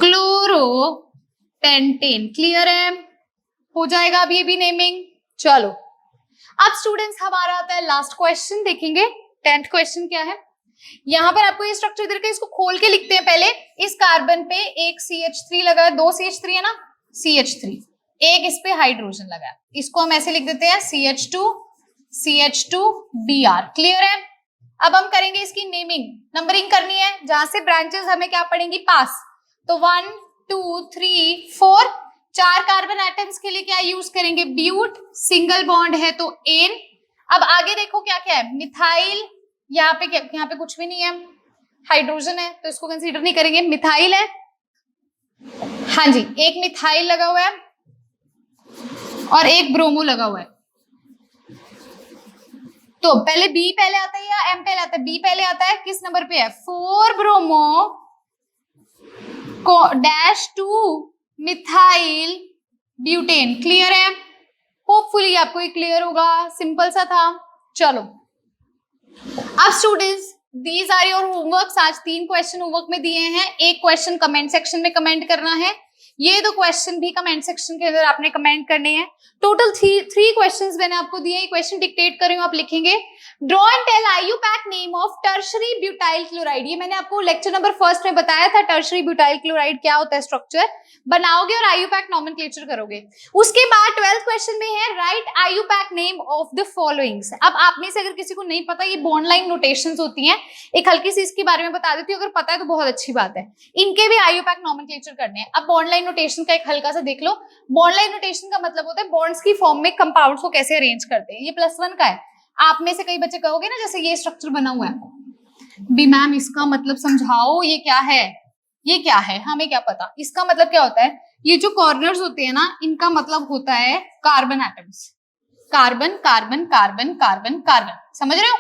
chloro pentane. Clear है, हो जाएगा अब ये भी नेमिंग। चलो अब स्टूडेंट्स हमारा आता है लास्ट क्वेश्चन, देखेंगे 10th क्वेश्चन क्या है। यहां पर आपको ये स्ट्रक्चर इधर का, इसको खोल के लिखते हैं पहले। इस कार्बन पे एक CH3 लगा है, 2 CH3 है ना, CH3, एक इस पे हाइड्रोजन लगा है, इसको हम ऐसे लिख देते हैं CH2 CH2Br। क्लियर है। अब हम करेंगे इसकी नेमिंग, नंबरिंग करनी है, जहां से ब्रांचेस हमें क्या पड़ेंगी, पास। तो 1 2 3 4, 4 कार्बन एटम्स के लिए क्या यूज करेंगे, ब्यूट, सिंगल बॉन्ड है तो एन। अब आगे देखो क्या क्या है, मिथाइल, यहाँ पे क्या, यहाँ पे कुछ भी नहीं है, हाइड्रोजन है तो इसको कंसीडर नहीं करेंगे, मिथाइल है, हाँ जी एक मिथाइल लगा हुआ है और एक ब्रोमो लगा हुआ है। तो पहले बी पहले आता है या एम पहले आता है, बी पहले आता है, किस नंबर पे है, 4 ब्रोमो को डैश 2 मिथाइल ब्यूटेन। क्लियर है, होपफुली आपको ये क्लियर होगा, सिंपल सा था। चलो अब students these are your homeworks, आज 3 क्वेश्चन होमवर्क में दिए हैं, एक क्वेश्चन कमेंट सेक्शन में कमेंट करना है, ये 2 क्वेश्चन भी कमेंट सेक्शन के अंदर आपने कमेंट करने हैं। टोटल 3 क्वेश्चंस मैंने आपको दिए, क्वेश्चन डिक्टेट कर रही हूँ, आप लिखेंगे। Draw and tell IUPAC name of tertiary butyl chloride. ये मैंने आपको लेक्चर नंबर 1 में बताया था, टर्शरी ब्यूटाइल क्लोराइड क्या होता है, स्ट्रक्चर बनाओगे और आईयूपैक नोमेनक्लेचर करोगे। उसके बाद 12th क्वेश्चन में है right IUPAC name of the followings. अब आप में से अगर किसी को नहीं पता, ये बॉन्ड लाइन नोटेशंस होती हैं, एक हल्की सी इसके बारे में बता देती हूँ, अगर पता है तो बहुत अच्छी बात है। इनके भी आईयूपैक नोमेनक्लेचर करने हैं। अब बॉन्ड लाइन नोटेशन का एक हल्का सा देख लो। बॉन्ड लाइन नोटेशन का मतलब होता है बॉन्ड्स की फॉर्म में कंपाउंड्स को कैसे अरेंज करते हैं। ये +1 का है। आप में से कई बच्चे कहोगे ना, जैसे ये स्ट्रक्चर बना हुआ है, बी मैम इसका मतलब समझाओ, ये क्या है, ये क्या है, हमें क्या पता इसका मतलब क्या होता है। ये जो कॉर्नर्स होते हैं ना, इनका मतलब होता है carbon atoms, carbon carbon carbon carbon carbon, समझ रहे हो।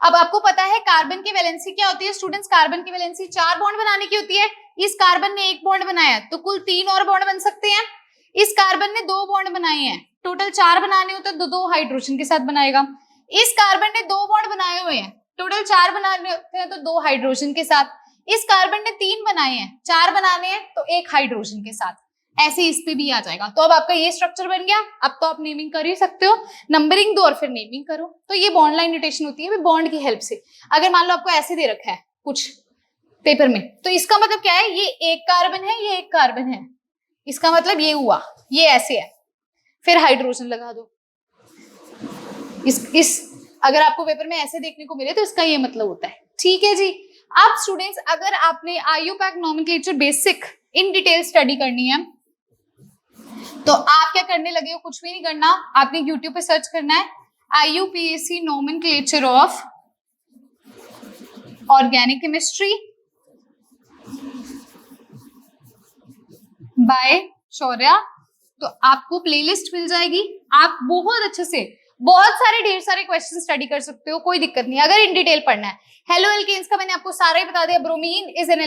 अब आपको पता है कार्बन की वैलेंसी क्या होती है स्टूडेंट्स, कार्बन की वैलेंसी 4 बॉन्ड बनाने की होती है, इस कार्बन ने एक बॉन्ड बनाया तो कुल 3 और बॉन्ड बन सकते हैं। इस कार्बन ने 2 बॉन्ड बनाए हैं, टोटल 4 बनाने हो तो 2 हाइड्रोजन के साथ बनाएगा। इस कार्बन ने 2 बॉन्ड बनाए हुए हैं, टोटल 4 बनाने होते हैं तो 2 हाइड्रोजन के साथ। इस कार्बन ने 3 बनाए हैं, 4 बनाने हैं तो 1 हाइड्रोजन के साथ। ऐसे इस पे भी आ जाएगा। तो अब आपका ये स्ट्रक्चर बन गया। अब तो आप नेमिंग कर ही सकते हो, नंबरिंग दो और फिर नेमिंग करो। तो ये बॉन्ड लाइन नोटेशन होती है बॉन्ड की हेल्प से। अगर मान लो आपको ऐसे दे रखा है कुछ पेपर में, तो इसका मतलब क्या है, ये एक कार्बन है, ये एक कार्बन है, इसका मतलब ये हुआ, ये ऐसे है, फिर हाइड्रोजन लगा दो। इस अगर आपको पेपर में ऐसे देखने को मिले तो इसका ये मतलब होता है। ठीक है जी। अब स्टूडेंट्स, अगर आपने IUPAC nomenclature basic in detail study करनी है तो आप क्या करने लगे हो, कुछ भी नहीं करना, आपने YouTube पे सर्च करना है IUPAC nomenclature of organic chemistry bye Shaurya. तो आपको प्लेलिस्ट मिल जाएगी, आप बहुत अच्छे से बहुत सारे ढेर सारे क्वेश्चन स्टडी कर सकते हो, कोई दिक्कत नहीं अगर इन डिटेल पढ़ना है। हेलो एल्केन्स का मैंने आपको सारा ही बता दिया। Bromine is an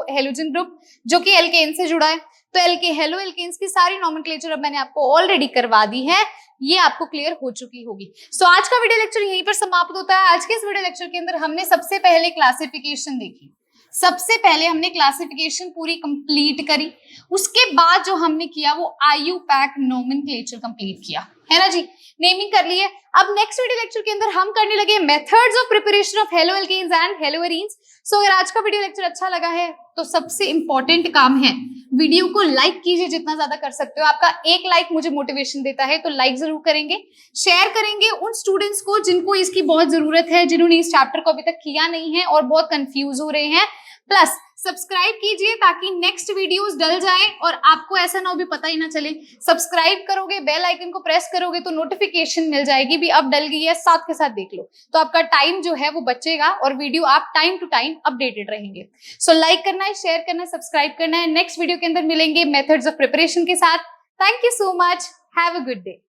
halogen group जो कि एल्केन से जुड़ा है। तो हेलो एल्केन्स की सारी नोमेनक्लेचर अब मैंने आपको ऑलरेडी करवा दी है, ये आपको क्लियर हो चुकी होगी। सो आज का वीडियो लेक्चर यहीं पर समाप्त होता है। आज के इस वीडियो लेक्चर के अंदर हमने सबसे पहले क्लासिफिकेशन देखी, सबसे पहले हमने क्लासिफिकेशन पूरी कंप्लीट करी, उसके बाद जो हमने किया वो IUPAC नोमेनक्लेचर कंप्लीट किया, है ना जी, नेमिंग कर ली है। अब नेक्स्ट वीडियो लेक्चर के अंदर हम करने लगे methods of preparation of halo alkanes and hello arenes. So अगर आज का वीडियो लेक्चर अच्छा लगा है तो सबसे इंपॉर्टेंट काम है, वीडियो को लाइक कीजिए जितना ज्यादा कर सकते हो। आपका एक लाइक मुझे मोटिवेशन देता है, तो लाइक जरूर करेंगे, शेयर करेंगे उन स्टूडेंट्स को जिनको इसकी बहुत जरूरत है, जिन्होंने इस चैप्टर को अभी तक किया नहीं है और बहुत कंफ्यूज हो रहे हैं। प्लस सब्सक्राइब कीजिए ताकि नेक्स्ट वीडियोस डल जाए और आपको ऐसा ना हो भी पता ही ना चले। सब्सक्राइब करोगे, बेल आइकन को प्रेस करोगे तो नोटिफिकेशन मिल जाएगी भी अब डल गई है, साथ के साथ देख लो, तो आपका टाइम जो है वो बचेगा और वीडियो आप टाइम टू टाइम अपडेटेड रहेंगे। सो लाइक करना है, शेयर करना है, सब्सक्राइब करना है। नेक्स्ट वीडियो के अंदर मिलेंगे मेथड्स ऑफ प्रिपरेशन के साथ। Thank you so much, have a good day.